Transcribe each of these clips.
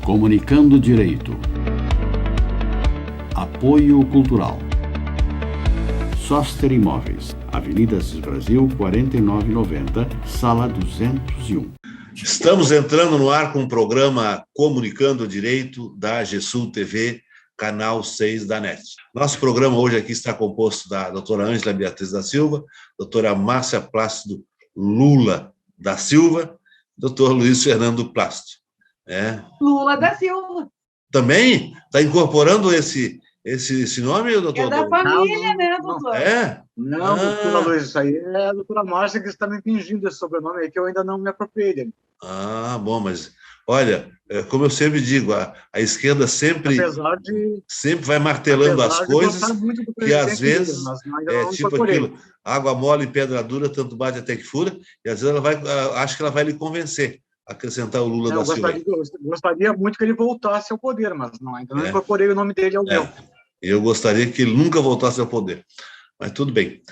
Comunicando Direito. Apoio Cultural. Soster Imóveis, Avenida Assis Brasil, 4990, Sala 201. Estamos entrando no ar com o programa Comunicando Direito da AGESUL TV, canal 6 da NET. Nosso programa hoje aqui está composto da doutora Ângela Beatriz da Silva, doutora Márcia Plácido Lula da Silva, doutor Luiz Fernando Plácido. Lula da Silva. Também? Está incorporando esse nome, doutor? É da família, né, doutor? É? Não, doutora Luiz, isso aí é a doutora Márcia que está me fingindo esse sobrenome aí, que eu ainda não me apropriei dele. Ah, bom, mas olha, como eu sempre digo, a esquerda sempre vai martelando as coisas que às vezes tipo aquilo, água mole e pedra dura, tanto bate até que fura, e às vezes acho que ela vai lhe convencer a acrescentar o Lula da Silva. Eu gostaria muito que ele voltasse ao poder, mas ainda não incorporei o nome dele ao meu. Eu gostaria que ele nunca voltasse ao poder, mas tudo bem.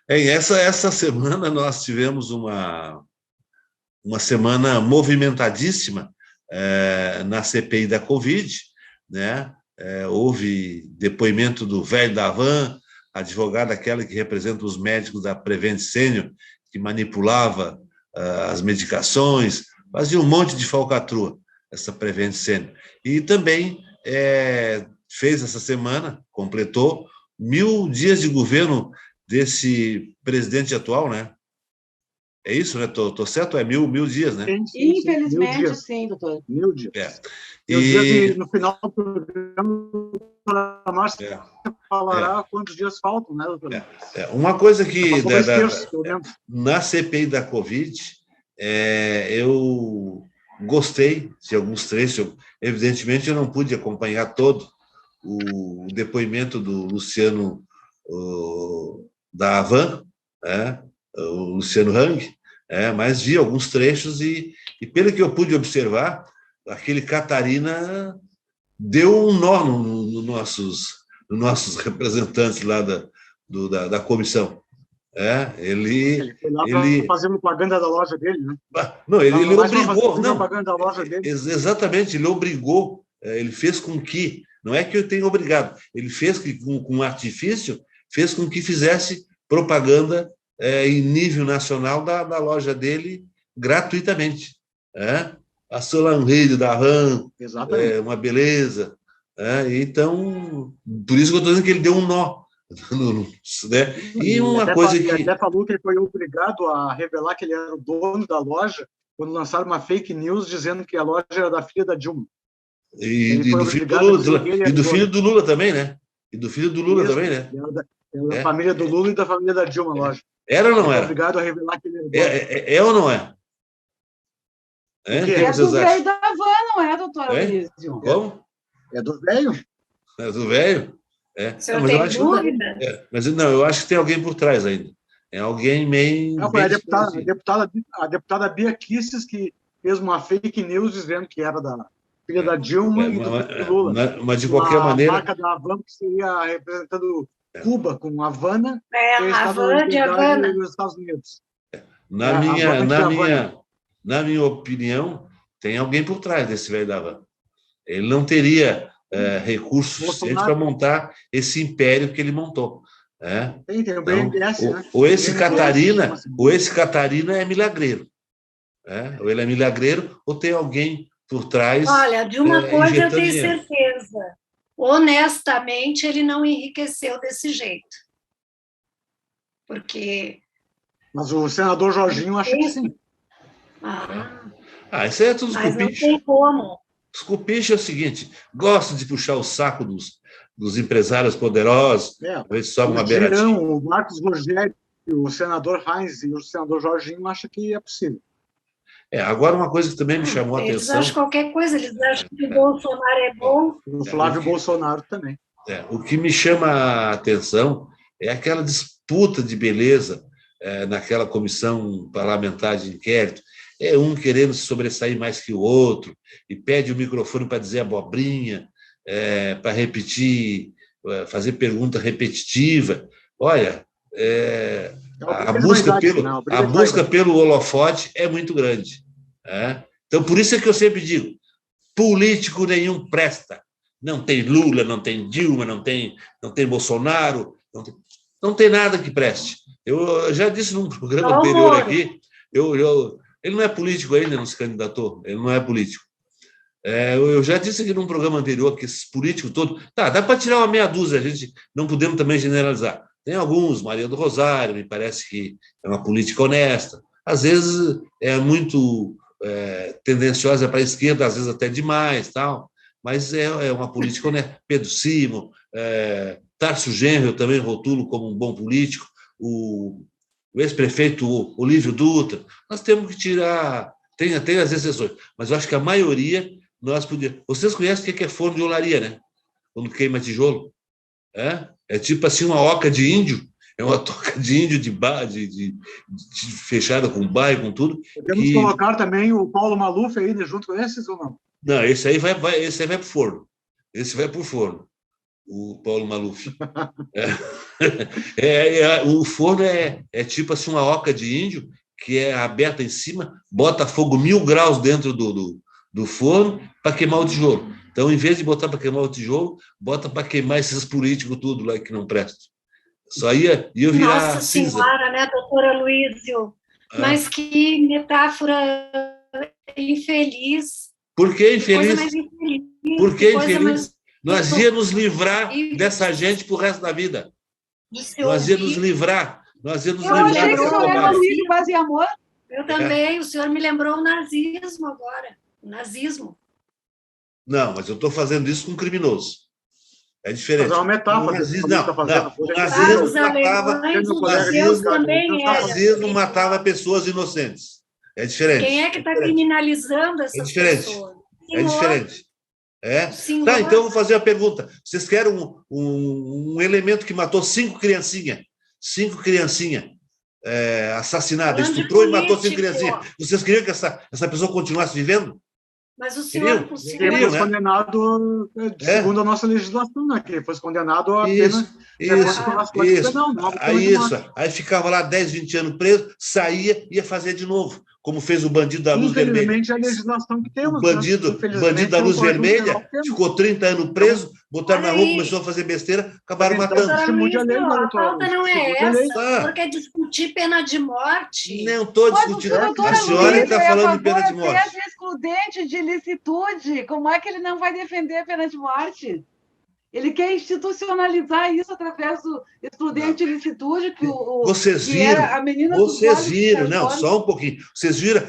Essa semana nós tivemos uma semana movimentadíssima na CPI da Covid, né? Houve depoimento do velho da Havan, advogada aquela que representa os médicos da Prevent Senior, que manipulava as medicações, fazia um monte de falcatrua, essa Prevent Senior. E também fez essa semana, completou 1000 dias de governo desse presidente atual, né? É isso, né? Tô certo? É 1000 dias, né? Sim. Infelizmente, sim, doutor. 1000 dias. E no final do programa, a Márcia falará quantos dias faltam, né, doutor? Uma coisa que pelo menos. Na CPI da Covid, eu gostei de alguns trechos. Evidentemente, eu não pude acompanhar todo o depoimento do Luciano da Havan, o Luciano Hang, mas vi alguns trechos e pelo que eu pude observar, aquele Catarina deu um nó nos nossos representantes lá da comissão. Ele foi lá para fazer propaganda da loja dele, né? Não, ele obrigou. Não, propaganda da loja dele. Exatamente, ele obrigou, ele fez com que, não é que eu tenha obrigado, ele fez que, com artifício, fez com que fizesse propaganda em nível nacional da loja dele gratuitamente. A Solange da RAM, uma beleza. Então, por isso que eu estou dizendo que ele deu um nó. Né? E uma coisa que... Ele até falou que ele foi obrigado a revelar que ele era o dono da loja quando lançaram uma fake news dizendo que a loja era da filha da Dilma. E do filho do Lula também, né? E do filho do Lula também, né? Era da família do Lula e da família da Dilma, a loja. Era ou não era? Obrigado a revelar que ele era o dono. É ou não é? É do velho da Havan, não é, doutora Luiz? Como? É do velho? É do velho? Você não tem dúvida? Mas não, eu acho que tem alguém por trás ainda. É alguém meio... Não, foi a deputada Bia Kicis que fez uma fake news dizendo que era da filha da Dilma e do Lula. Mas de qualquer maneira... A marca da Havan, que seria representando Cuba com Havana, Havan de Havana nos Estados Unidos. Na minha opinião, tem alguém por trás desse velho da Havan. Ele não teria recursos suficientes para montar esse império que ele montou. Tem o BNDES, né? Ou esse Catarina é milagreiro. Ou ele é milagreiro, ou tem alguém por trás. Olha, de uma coisa eu tenho certeza. Honestamente, ele não enriqueceu desse jeito. Porque... Mas o senador Jorginho acha que sim. Isso aí é tudo escupicho. Mas não tem como. Escupicho é o seguinte, gosto de puxar o saco dos empresários poderosos, ver se sobe uma beiradinha. O Marcos Rogério, o senador Heinz e o senador Jorginho acham que é possível. Agora, uma coisa que também me chamou a atenção... Eles acham qualquer coisa, eles acham que o Bolsonaro é bom. O Flávio Bolsonaro também. O que me chama a atenção é aquela disputa de beleza naquela comissão parlamentar de inquérito. Um querendo se sobressair mais que o outro, e pede o microfone para dizer abobrinha, para repetir, fazer pergunta repetitiva. Olha, a busca pelo holofote é muito grande. Então, por isso é que eu sempre digo, político nenhum presta. Não tem Lula, não tem Dilma, não tem Bolsonaro, não tem nada que preste. Eu já disse num programa anterior aqui, ele não é político ainda, não se candidatou, ele não é político. Eu já disse aqui num programa anterior que esses políticos todos... Tá, dá para tirar uma meia dúzia, a gente não podemos também generalizar. Tem alguns, Maria do Rosário, me parece que é uma política honesta, às vezes é muito tendenciosa para a esquerda, às vezes até demais, tal, mas é uma política honesta. Pedro Simon, Tarso Genro, eu também rotulo como um bom político, o ex-prefeito Olívio Dutra. Nós temos que tirar... Tem as exceções, mas eu acho que a maioria nós podíamos... Vocês conhecem o que é forno de olaria, né? Quando queima tijolo. É tipo assim uma oca de índio, é uma toca de índio de fechada com bairro, com tudo. Podemos colocar também o Paulo Maluf aí junto com esses ou não? Não, esse aí vai para o forno. Esse vai para o forno, o Paulo Maluf. O forno é tipo assim uma oca de índio que é aberta em cima, bota fogo 1000 graus dentro do forno para queimar o tijolo. Então, em vez de botar para queimar o tijolo, bota para queimar esses políticos tudo lá que não prestam. Só ia virar Nossa cinza. Senhora, né, doutora Luísio? Mas que metáfora infeliz. Por que infeliz? Que coisa mais infeliz. Por que infeliz? Nós íamos nos livrar dessa gente pro resto da vida. Nós íamos nos livrar. Nós íamos nos livrar achei que o senhor era Luísio Paz e Amor. Eu também. O senhor me lembrou o nazismo agora. O nazismo. Não, mas eu estou fazendo isso com um criminoso. É diferente. Mas é uma metáfora. O nazismo matava pessoas inocentes. É diferente. Quem é que está criminalizando essas pessoas? É diferente. Tá, então eu vou fazer a pergunta. Vocês querem um elemento que matou 5 criancinhas? 5 criancinhas assassinadas, estuprou e matou 5 criancinhas. Vocês queriam que essa pessoa continuasse vivendo? Mas o senhor... Ele foi condenado, segundo a nossa legislação, né? Que ele foi condenado a pena... Aí ficava lá 10, 20 anos preso, saía, ia fazer de novo, como fez o bandido da luz vermelha. Infelizmente, é a legislação que temos. O bandido da luz vermelha ficou 30 anos preso, botaram na rua, começou a fazer besteira, acabaram matando. A falta não é essa. Porque quer discutir pena de morte. Não estou discutindo. A senhora está falando de pena de morte. Tese excludente de licitude. Como é que ele não vai defender a pena de morte? Ele quer institucionalizar isso através do excludente de licitude, que vocês viram, não, só um pouquinho. Vocês viram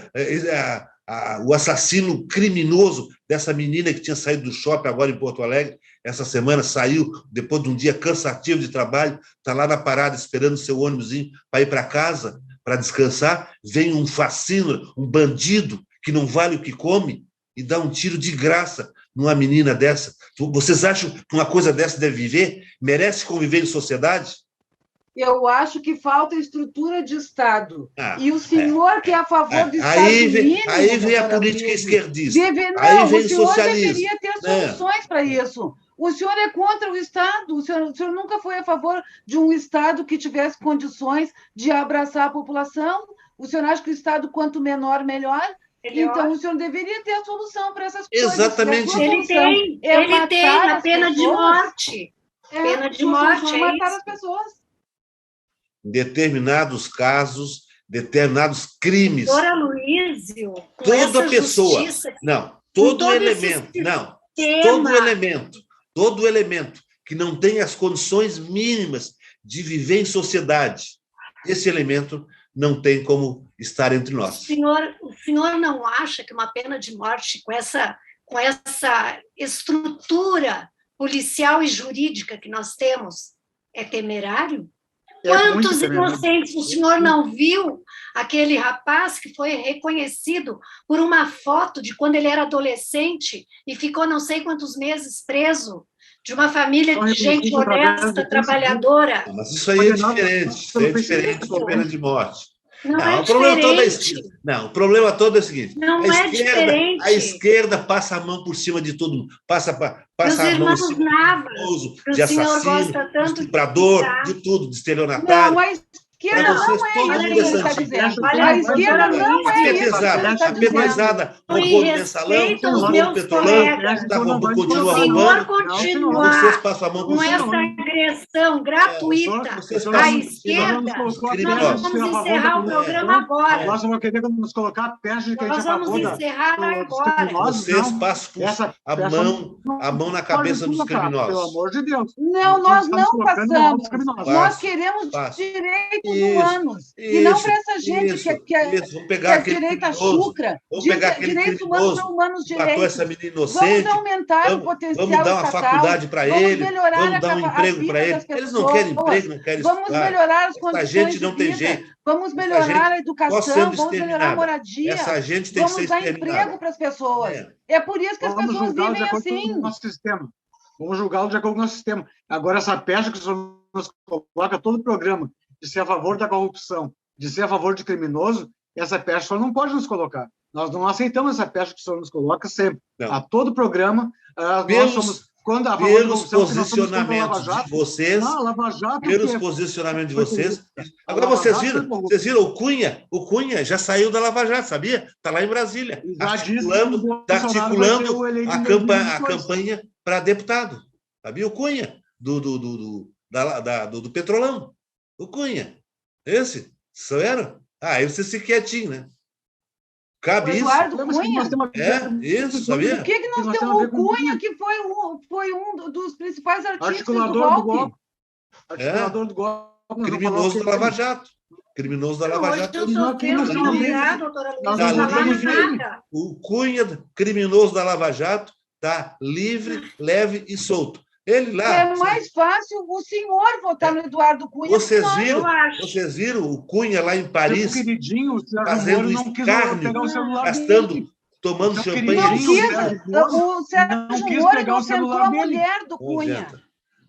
o assassino criminoso dessa menina que tinha saído do shopping agora em Porto Alegre, essa semana saiu, depois de um dia cansativo de trabalho, está lá na parada esperando o seu ônibusinho para ir para casa, para descansar, vem um fascínio, um bandido que não vale o que come e dá um tiro de graça numa menina dessa. Vocês acham que uma coisa dessa deve viver? Merece conviver em sociedade? Eu acho que falta estrutura de Estado. E o senhor que é a favor do Estado mínimo... Aí vem a política esquerdista. Aí vem o senhor deveria ter soluções para isso. O senhor é contra o Estado. O senhor nunca foi a favor de um Estado que tivesse condições de abraçar a população. O senhor acha que o Estado, quanto menor, melhor? Então, o senhor deveria ter a solução para essas coisas. Exatamente. Ele tem a pena de morte. Pena de morte. Matar as pessoas. Em determinados casos, determinados crimes. Doutora Luísio, toda pessoa. Todo elemento que não tem as condições mínimas de viver em sociedade, esse elemento não tem como estar entre nós. O senhor não acha que uma pena de morte com essa estrutura policial e jurídica que nós temos é temerário? Quantos inocentes o senhor não viu? Aquele rapaz que foi reconhecido por uma foto de quando ele era adolescente e ficou não sei quantos meses preso, de uma família de gente honesta, trabalhadora. Mas isso aí é diferente da pena de morte. O problema todo é o seguinte. A esquerda passa a mão por cima de todo mundo. Passa a mão Navas, de assassino, de estuprador, de tudo, de estelionatário. Não, a esquerda não vocês, é todo isso mundo que é ele está santista. dizendo. Olha, A esquerda doutora não Luiz, é isso que ele está A dizendo. petezada Com roubou do mensalão, respeito aos roubou do meus petrolão, colegas, continua o senhor roubando. Vocês continuar passam a mão com por essa cima. agressão gratuita Vocês à passam esquerda, Nós nós vamos encerrar o programa agora. Nós vamos querer nos colocar a peça de que a gente Nós é a vamos favor encerrar dos agora. criminosos. Vocês Não. passam Essa a peça mão na pode cabeça dos colocar, pelo criminosos. amor de Deus. Não, nós não passamos. Nós Passa, queremos passa. direitos Isso, humanos. E não para essa gente isso. Vamos que pegar é aquele direita criminoso. chucra. Vamos pegar aquele Direitos humanos criminoso são humanos que matou direitos. essa menina Vamos inocente. aumentar o potencial Vamos dar uma estatal. faculdade para Vamos ele. melhorar Vamos dar um a emprego vida para ele. das pessoas. Eles não querem emprego, não querem Vamos estudar. melhorar as Essa condições gente de não tem vida. jeito. Vamos Essa melhorar gente a só educação. sendo Vamos melhorar a exterminada. moradia. Essa gente tem que ser Vamos dar exterminada. emprego para as pessoas. É. É por isso que as Vamos pessoas julgá-lo de vivem acordo com assim. o nosso sistema. Vamos julgá-lo de acordo com o nosso sistema. Agora, essa pecha que o senhor nos coloca todo o programa, de ser a favor da corrupção, de ser a favor de criminoso, essa pecha o senhor não pode nos colocar. Nós não aceitamos essa pecha que o senhor nos coloca sempre. Não. A todo programa, nós somos... Quando a favor Pelos posicionamentos de vocês, pelos posicionamentos de vocês. Agora vocês viram o Cunha? O Cunha já saiu da Lava Jato, sabia? Está lá em Brasília, articulando a campanha para deputado. Sabia o Cunha? Do Petrolão. O Cunha. Esse? Souberam? Aí você se quietinho, né? Cabe isso. Eduardo Cunha? Isso, sabia? Por que nós temos o Cunha, que foi um dos principais artistas do golpe? Articulador do golpe. Criminoso da Lava Jato. Criminoso da Lava Jato. O Cunha, criminoso da Lava Jato, está livre, leve e solto. Ele lá. É mais fácil o senhor votar no Eduardo Cunha. Vocês viram o Cunha lá em Paris fazendo escárnio, gastando, tomando champanhe? O Sérgio Moro não sentou a mulher do Cunha.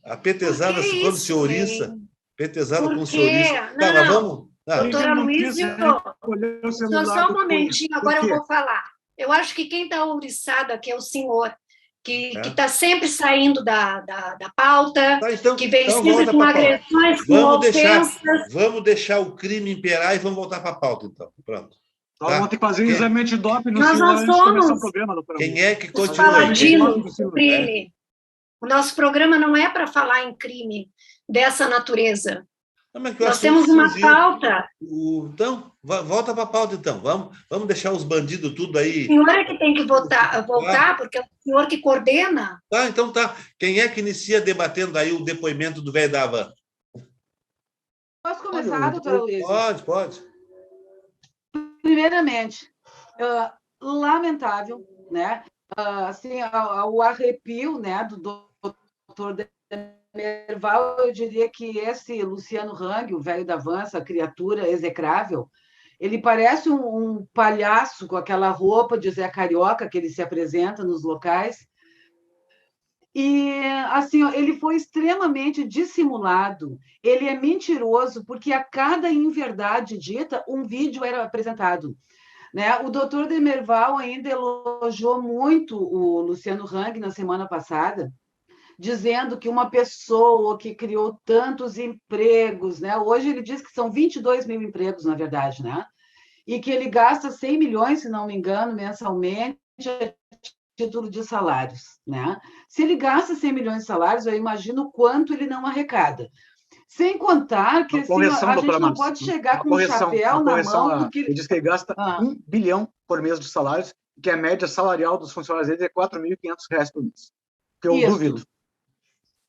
A petezada quando se ouriça. Petezada com se ouriça. Tá, mas vamos. Doutora Luiz, só um momentinho, agora eu vou falar. Eu acho que quem está ouriçado aqui é o senhor, que está sempre saindo da pauta, que vem sempre com agressões, com ofensas. Vamos deixar o crime imperar e vamos voltar para a pauta, então. Pronto. Nós vamos ter que fazer um exame de doping no Nós não somos quem é que continua paladinos do crime. O nosso programa não é para falar em crime dessa natureza. Nós temos uma pauta. Então, volta para a pauta, então. Vamos deixar os bandidos tudo aí. O senhor é que tem que voltar, porque é o senhor que coordena. Tá, então tá. Quem é que inicia debatendo aí o depoimento do velho da Havan? Posso começar, doutora Luiz? Pode. Primeiramente, lamentável, né? Assim, o arrepio, né, do doutor Demerval, eu diria que esse Luciano Hang, o velho da Havan, essa criatura execrável, ele parece um palhaço com aquela roupa de Zé Carioca que ele se apresenta nos locais. E, assim, ele foi extremamente dissimulado. Ele é mentiroso, porque a cada inverdade dita, um vídeo era apresentado. Né? O doutor Demerval ainda elogiou muito o Luciano Hang na semana passada, dizendo que uma pessoa que criou tantos empregos, né? Hoje ele diz que são 22 mil empregos, na verdade, né? E que ele gasta 100 milhões, se não me engano, mensalmente, a título de salários, né? Se ele gasta 100 milhões de salários, eu imagino quanto ele não arrecada. Sem contar que assim, a gente não pode chegar com um chapéu na mão. Porque... Ele diz que ele gasta 1 bilhão por mês de salários, que a média salarial dos funcionários dele é R$ 4.500 por mês. Que eu duvido.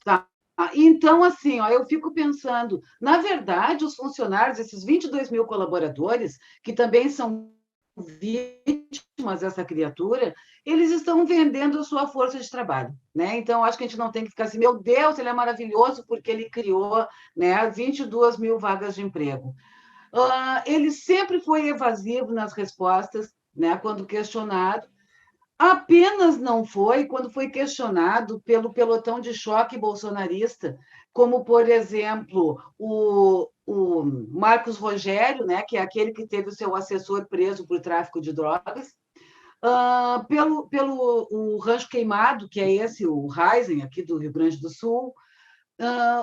Tá. Então, assim, eu fico pensando, na verdade, os funcionários, esses 22 mil colaboradores, que também são vítimas dessa criatura, eles estão vendendo a sua força de trabalho, né? Então, acho que a gente não tem que ficar assim, meu Deus, ele é maravilhoso porque ele criou, né, 22 mil vagas de emprego. Ele sempre foi evasivo nas respostas, né, quando questionado. Apenas não foi quando foi questionado pelo pelotão de choque bolsonarista, como, por exemplo, o Marcos Rogério, né, que é aquele que teve o seu assessor preso por tráfico de drogas, pelo o Rancho Queimado, que é esse, o Raizen, aqui do Rio Grande do Sul,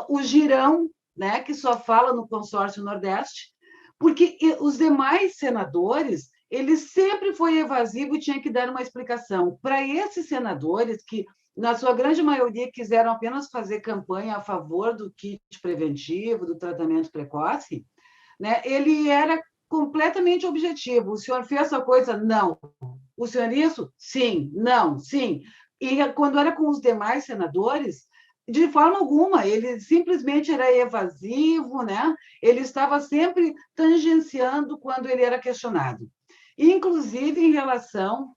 o Girão, né, que só fala no consórcio Nordeste, porque os demais senadores, ele sempre foi evasivo e tinha que dar uma explicação. Para esses senadores, que, na sua grande maioria, quiseram apenas fazer campanha a favor do kit preventivo, do tratamento precoce, né, ele era completamente objetivo. O senhor fez essa coisa? Não. O senhor isso? Sim. Não. Sim. E quando era com os demais senadores, de forma alguma, ele simplesmente era evasivo, né? Ele estava sempre tangenciando quando ele era questionado. Inclusive em relação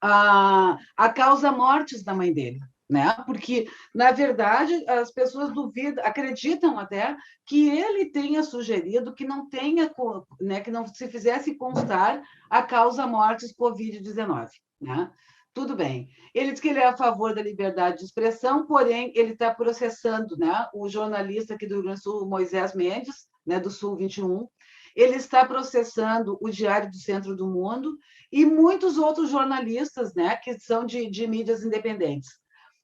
à causa mortes da mãe dele, né? Porque, na verdade, as pessoas duvidam, acreditam até que ele tenha sugerido que não tenha, né, que não se fizesse constar a causa mortes Covid-19, né? Tudo bem. Ele diz que ele é a favor da liberdade de expressão, porém, ele está processando, né, o jornalista aqui do Rio Grande do Sul, Moisés Mendes, né, do Sul 21, ele está processando o Diário do Centro do Mundo e muitos outros jornalistas, né, que são de mídias independentes,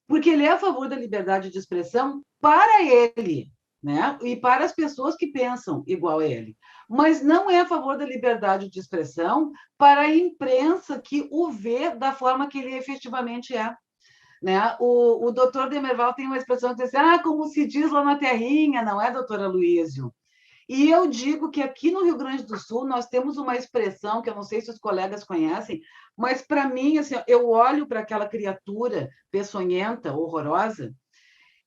porque ele é a favor da liberdade de expressão para ele, né, e para as pessoas que pensam igual a ele, mas não é a favor da liberdade de expressão para a imprensa que o vê da forma que ele efetivamente é. Né? O doutor Demerval tem uma expressão que diz assim, como se diz lá na terrinha, não é, doutora Luísio? E eu digo que aqui no Rio Grande do Sul nós temos uma expressão que eu não sei se os colegas conhecem, mas para mim, assim, eu olho para aquela criatura peçonhenta, horrorosa,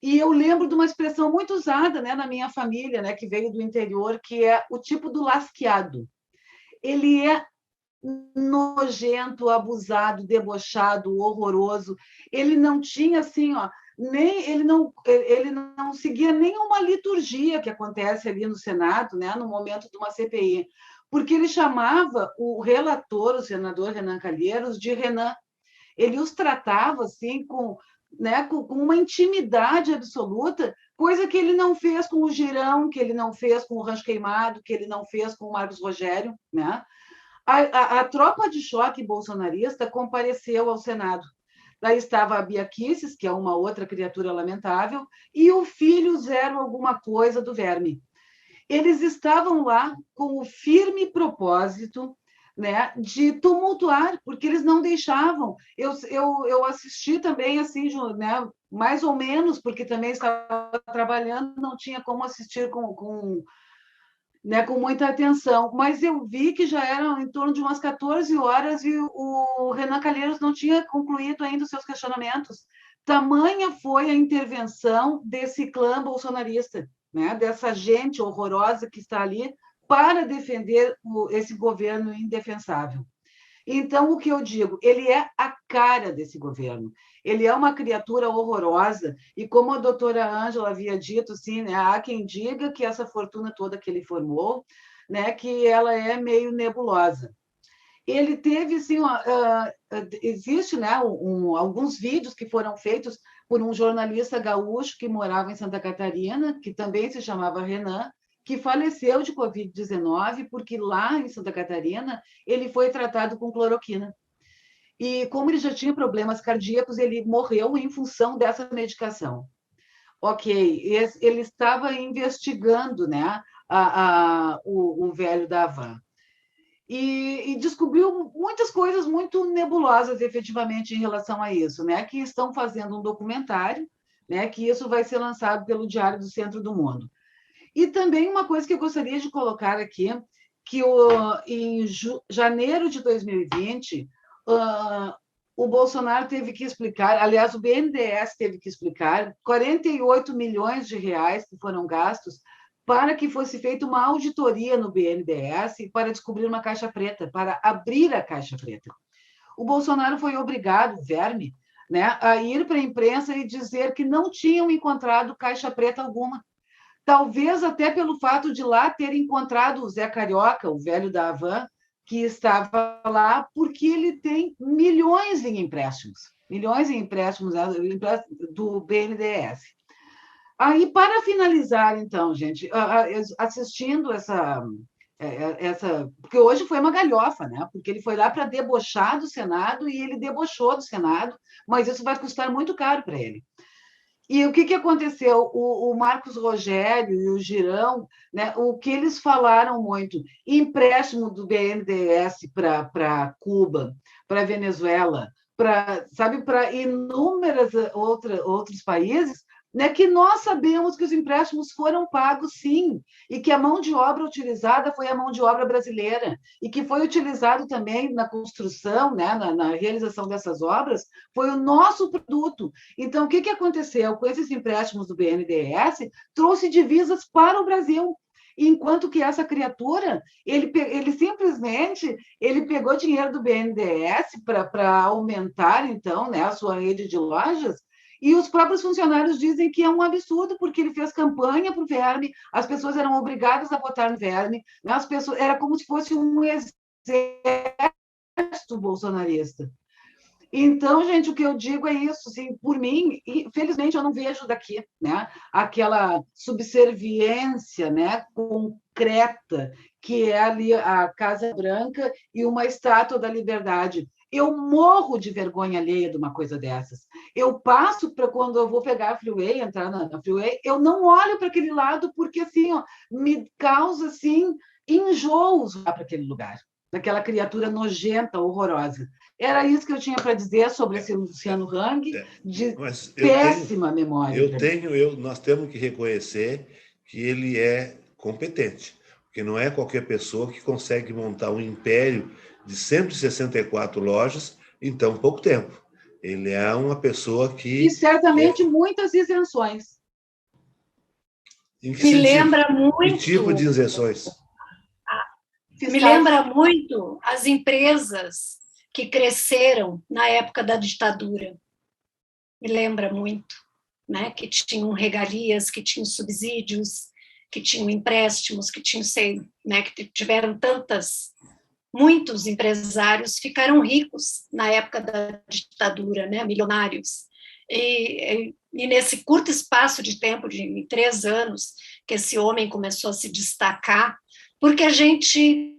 e eu lembro de uma expressão muito usada, né, na minha família, né, que veio do interior, que é o tipo do lasqueado. Ele é nojento, abusado, debochado, horroroso. Ele não tinha assim, ó, ele não seguia nenhuma liturgia que acontece ali no Senado, né, no momento de uma CPI, porque ele chamava o relator, o senador Renan Calheiros, de Renan. Ele os tratava assim né, com uma intimidade absoluta, coisa que ele não fez com o Girão, que ele não fez com o Rancho Queimado, que ele não fez com o Marcos Rogério, né? A tropa de choque bolsonarista compareceu ao Senado. Daí estava a Bia Kicis, que é uma outra criatura lamentável, e o filho zero alguma coisa do Verme. Eles estavam lá com o firme propósito, né, de tumultuar, porque eles não deixavam. Eu assisti também, assim, né, mais ou menos, porque também estava trabalhando, não tinha como assistir né, com muita atenção, mas eu vi que já eram em torno de umas 14 horas e o Renan Calheiros não tinha concluído ainda os seus questionamentos. Tamanha foi a intervenção desse clã bolsonarista, né, dessa gente horrorosa que está ali para defender esse governo indefensável. Então, o que eu digo? Ele é a cara desse governo. Ele é uma criatura horrorosa, e como a doutora Ângela havia dito, sim, né, há quem diga que essa fortuna toda que ele formou, né, que ela é meio nebulosa. Ele teve, assim, existe, né, alguns vídeos que foram feitos por um jornalista gaúcho que morava em Santa Catarina, que também se chamava Renan, que faleceu de Covid-19, porque lá em Santa Catarina ele foi tratado com cloroquina. E como ele já tinha problemas cardíacos, ele morreu em função dessa medicação. Ok, ele estava investigando, né, o velho da Havan. E descobriu muitas coisas muito nebulosas, efetivamente, em relação a isso, né, que estão fazendo um documentário, né, que isso vai ser lançado pelo Diário do Centro do Mundo. E também uma coisa que eu gostaria de colocar aqui, que em janeiro de 2020, o Bolsonaro teve que explicar, aliás, o BNDES teve que explicar 48 milhões de reais que foram gastos para que fosse feita uma auditoria no BNDES para descobrir uma caixa preta, para abrir a caixa preta. O Bolsonaro foi obrigado, Verme, né, a ir para a imprensa e dizer que não tinham encontrado caixa preta alguma. Talvez até pelo fato de lá ter encontrado o Zé Carioca, o velho da Havan, que estava lá, porque ele tem milhões em empréstimos do BNDES. Aí, para finalizar, então, gente, assistindo essa... Porque hoje foi uma galhofa, né? Porque ele foi lá para debochar do Senado e ele debochou do Senado, mas isso vai custar muito caro para ele. E o que aconteceu? O Marcos Rogério e o Girão, né, o que eles falaram muito, empréstimo do BNDES para Cuba, para Venezuela, para inúmeras outros países, né, que nós sabemos que os empréstimos foram pagos, sim, e que a mão de obra utilizada foi a mão de obra brasileira, e que foi utilizado também na construção, né, na realização dessas obras, foi o nosso produto. Então, o que aconteceu? Com esses empréstimos do BNDES, trouxe divisas para o Brasil, enquanto que essa criatura, ele simplesmente ele pegou dinheiro do BNDES para aumentar, então, né, a sua rede de lojas, e os próprios funcionários dizem que é um absurdo, porque ele fez campanha para o verme, as pessoas eram obrigadas a votar no verme, né, as pessoas, era como se fosse um exército bolsonarista. Então, gente, o que eu digo é isso, assim, por mim, infelizmente eu não vejo daqui, né, aquela subserviência, né, concreta, que é ali a Casa Branca e uma estátua da Liberdade. Eu morro de vergonha alheia de uma coisa dessas. Eu passo para quando eu vou pegar a freeway, entrar na freeway, eu não olho para aquele lado porque assim, ó, me causa assim enjoos para aquele lugar, daquela criatura nojenta, horrorosa. Era isso que eu tinha para dizer sobre esse Luciano Hang, de péssima memória. Nós temos que reconhecer que ele é competente, porque não é qualquer pessoa que consegue montar um império de 164 lojas em tão pouco tempo. Ele é uma pessoa que... E certamente muitas isenções. Me lembra muito... Que tipo de isenções? Me lembra muito as empresas que cresceram na época da ditadura. Me lembra muito, né? Que tinham regalias, que tinham subsídios, que tinham empréstimos, que tinham, né? Que tiveram muitos empresários ficaram ricos na época da ditadura, né? Milionários. E nesse curto espaço de tempo, de 3 anos, que esse homem começou a se destacar, porque a gente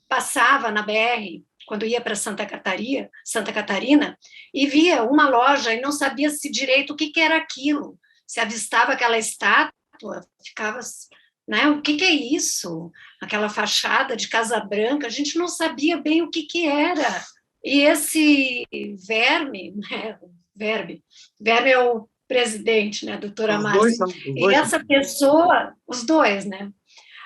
passava na BR, quando ia para Santa Catarina, e via uma loja e não sabia se direito o que era aquilo. Se avistava aquela estátua, ficava, né, o que é isso? Aquela fachada de Casa Branca, a gente não sabia bem o que era. E esse verme, né, verme é o presidente, né, doutora Márcia. E essa pessoa, os dois, né?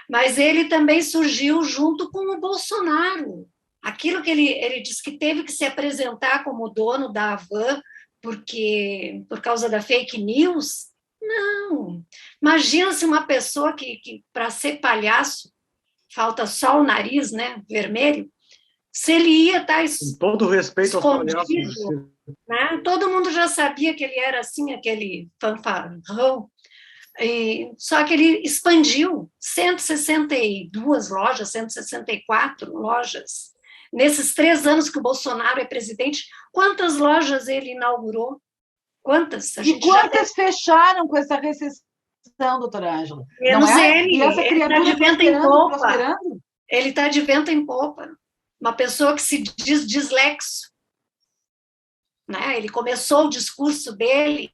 Mas ele também surgiu junto com o Bolsonaro. Aquilo que ele disse que teve que se apresentar como dono da Havan por causa da fake news. Não. Imagina se uma pessoa que para ser palhaço, falta só o nariz, né, vermelho, se ele ia estar com todo respeito aos palhaços, né? Todo mundo já sabia que ele era assim, aquele fanfarrão. Só que ele expandiu 162 lojas, 164 lojas. Nesses 3 anos que o Bolsonaro é presidente, quantas lojas ele inaugurou? Quantas? E quantas fecharam com essa recessão, doutora Ângela? Menos ele. E essa criatura ele está de vento em popa. Prosperando? Ele está de vento em popa. Uma pessoa que se diz dislexo. Né? Ele começou o discurso dele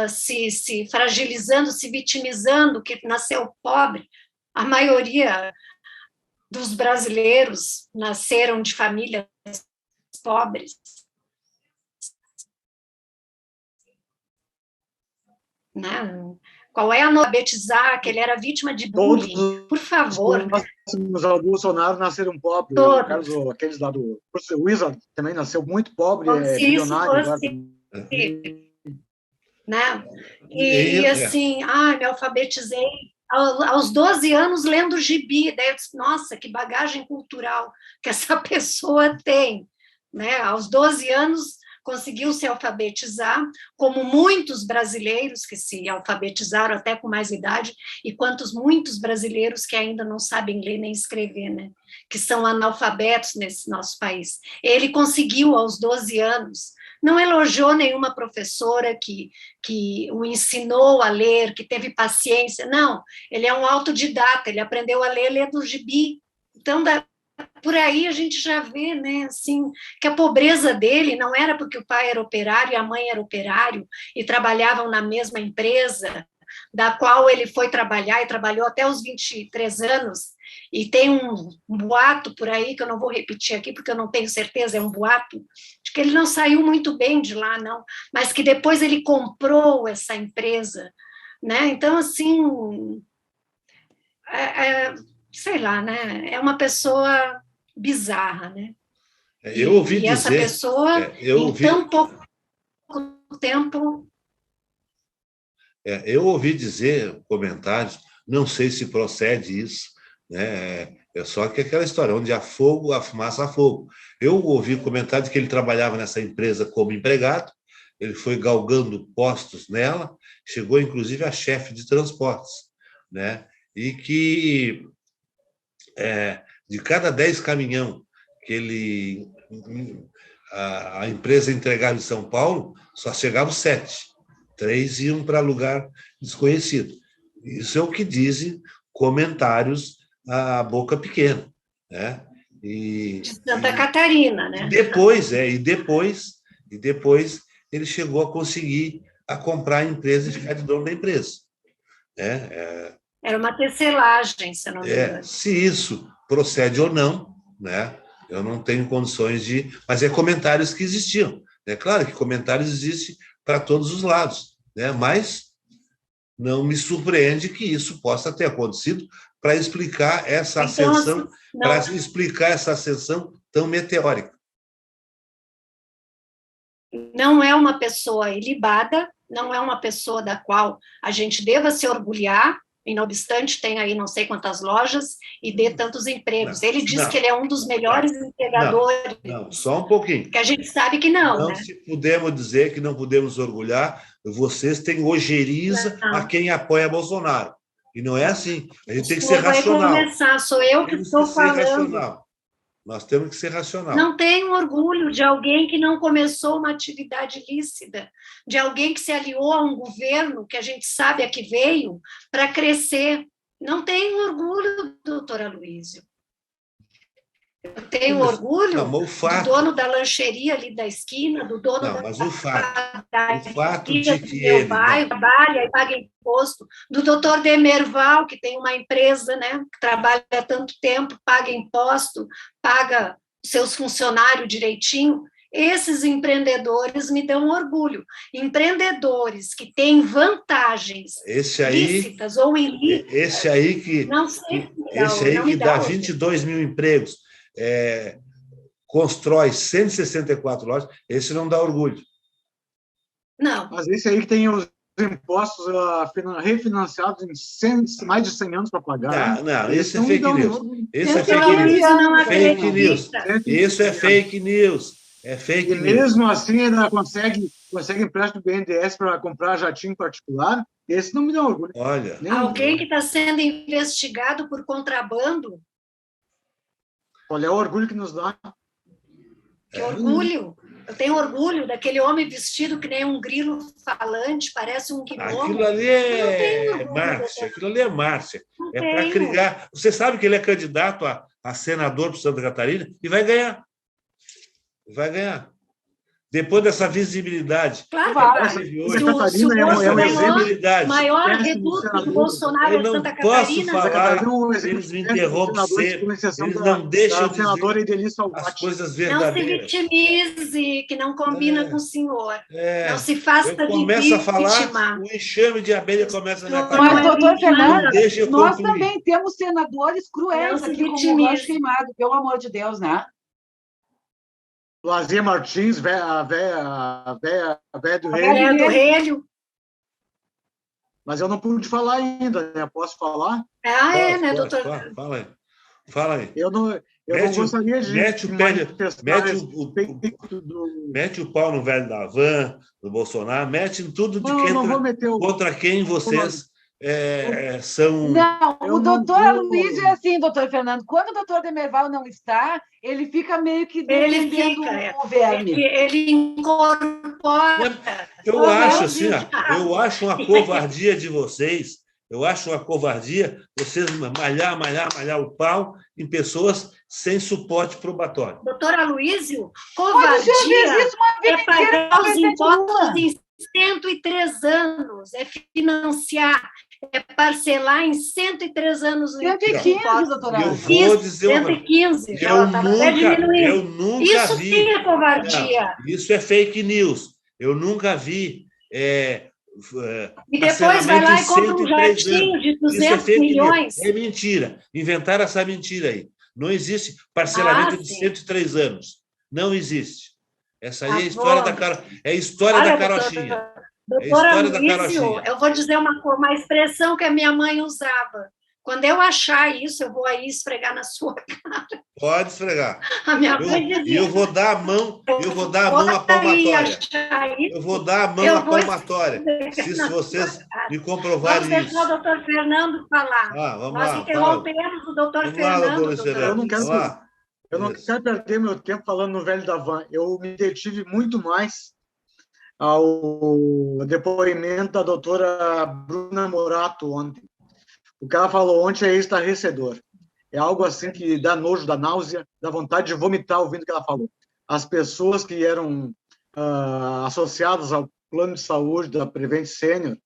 se fragilizando, se vitimizando, que nasceu pobre. A maioria dos brasileiros nasceram de famílias pobres. Né? Qual é alfabetizar que ele era vítima de bullying? Por favor. Os ao Bolsonaro nasceram pobres. Carlos, aqueles lá do Wizard também nasceu muito pobre, bilionário. Né? E assim, me alfabetizei aos 12 anos lendo gibi, daí eu disse, nossa, que bagagem cultural que essa pessoa tem, né? Aos 12 anos conseguiu se alfabetizar, como muitos brasileiros que se alfabetizaram até com mais idade, e muitos brasileiros que ainda não sabem ler nem escrever, né? Que são analfabetos nesse nosso país. Ele conseguiu aos 12 anos, não elogiou nenhuma professora que o ensinou a ler, que teve paciência, não, ele é um autodidata, ele aprendeu a ler lendo gibi. Então, por aí a gente já vê, né, assim, que a pobreza dele não era porque o pai era operário e a mãe era operário e trabalhavam na mesma empresa, da qual ele foi trabalhar e trabalhou até os 23 anos, e tem um boato por aí, que eu não vou repetir aqui, porque eu não tenho certeza, é um boato, de que ele não saiu muito bem de lá, não, mas que depois ele comprou essa empresa, né? Então, assim, sei lá, né? É uma pessoa bizarra, né? Eu ouvi dizer... essa pessoa, em tão pouco tempo... eu ouvi dizer comentários, não sei se procede isso, né? É só que aquela história, onde há fogo, há fumaça, há fogo. Eu ouvi comentário de que ele trabalhava nessa empresa como empregado, ele foi galgando postos nela, chegou inclusive a chefe de transportes, né? E que de cada 10 caminhão que a empresa entregava em São Paulo, só chegavam 7. 3 iam para lugar desconhecido. Isso é o que dizem comentários à boca pequena, né? De Santa Catarina, né? Depois ele chegou a conseguir a comprar a empresa e ficar de dono da empresa. Era uma tecelagem, se não me engano. Se isso procede ou não, né? Eu não tenho condições de... Mas comentários que existiam. É claro que comentários existem para todos os lados, né? Mas não me surpreende que isso possa ter acontecido para explicar essa ascensão, tão meteórica. Não é uma pessoa ilibada, não é uma pessoa da qual a gente deva se orgulhar, e não obstante tem aí não sei quantas lojas e dê tantos empregos. Ele diz que ele é um dos melhores empregadores. Não, só um pouquinho. Que a gente sabe que não, não, né? Se podemos dizer que não podemos orgulhar, vocês têm ojeriza a quem apoia Bolsonaro. E não é assim. A gente tem que ser racional. Vai começar, sou eu que estou falando. Nós temos que ser racional. Não tenho orgulho de alguém que não começou uma atividade lícita, de alguém que se aliou a um governo que a gente sabe a que veio para crescer. Não tenho orgulho, doutora Aloísio. Eu tenho orgulho do dono da lancheria ali da esquina, do dono o fato de que ele trabalha e paga imposto, do doutor Demerval, que tem uma empresa, né, que trabalha há tanto tempo, paga imposto, paga seus funcionários direitinho. Esses empreendedores me dão orgulho. Empreendedores que têm vantagens lícitas ou ilícitas. Esse aí que dá 22 mil empregos, constrói 164 lojas, esse não dá orgulho. Não. Mas esse aí que tem os impostos refinanciados em mais de 100 anos para pagar. Não, esse é fake news. Esse é fake news. Isso é fake news. É fake news. E mesmo assim ainda consegue empréstimo do BNDES para comprar jatinho particular. Esse não me dá orgulho. Olha, alguém que está sendo investigado por contrabando. Olha o orgulho que nos dá. Que orgulho! Eu tenho orgulho daquele homem vestido que nem um grilo falante, parece um gnomo. Aquilo ali é Márcia. Aquilo ali é Márcia. É para criar. Você sabe que ele é candidato a senador para Santa Catarina e vai ganhar. Vai ganhar. Depois dessa visibilidade. Claro, Santa Catarina é um exemplo. Maior reduto do Bolsonaro em Santa Catarina. Posso falar, eles me interrompem sempre, eles não deixam dizer as coisas verdadeiras. Não se vitimize, que não combina com o senhor. Não se faça de vítima. Começa a falar, o enxame de abelha começa na cabeça. Mas, doutor Fernando, nós também temos senadores cruéis aqui, como o Rocha Queimado, pelo amor de Deus, né? Lázia Martins, a véia do Relho. Mas eu não pude falar ainda, né? Posso falar? Né, doutor? Fala aí. Eu não gostaria de... Mete o pau no velho da van, do Bolsonaro, mete em tudo contra quem vocês... são... Não, o doutor Aloísio é assim, doutor Fernando. Quando o doutor Demerval não está, ele fica meio que defendendo o verme. Ele incorpora. Eu acho assim, eu acho uma covardia de vocês. Eu acho uma covardia vocês malhar o pau em pessoas sem suporte probatório. Doutor Aloísio, covardia é pagar os impostos em 103 anos, é financiar, é parcelar em 103 anos. 115, doutora. Eu vou dizer 115, eu nunca isso vi. Sim é covardia. Não, isso é fake news. Eu nunca vi. E depois vai lá e compra um jatinho de 200 milhões. É mentira. Inventaram essa mentira aí. Não existe parcelamento de 103 anos. Não existe. Essa aí é a história da carochinha. Doutora Aloísio, eu vou dizer uma expressão que a minha mãe usava. Quando eu achar isso, eu vou aí esfregar na sua cara. Pode esfregar. A minha mãe dizia. E eu vou dar a mão, à palmatória. Eu vou dar a mão à palmatória. Se vocês me comprovarem isso. Vamos deixar o doutor Fernando falar. Vamos Nós lá, interrompemos o doutor Fernando. Eu não quero perder meu tempo falando no velho da van. Eu me detive muito mais ao depoimento da doutora Bruna Morato ontem. O que ela falou ontem é estarrecedor. É algo assim que dá nojo, dá náusea, dá vontade de vomitar ouvindo o que ela falou. As pessoas que eram associadas ao plano de saúde da Prevent Senior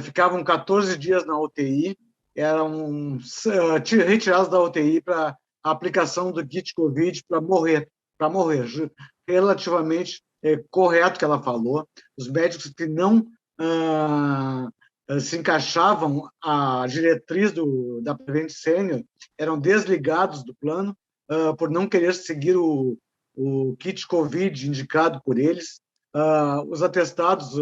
ficavam 14 dias na UTI, eram retiradas da UTI para a aplicação do kit COVID para morrer. Relativamente correto que ela falou. Os médicos que não se encaixavam à diretriz da Prevent Senior eram desligados do plano por não querer seguir o kit COVID indicado por eles. Os atestados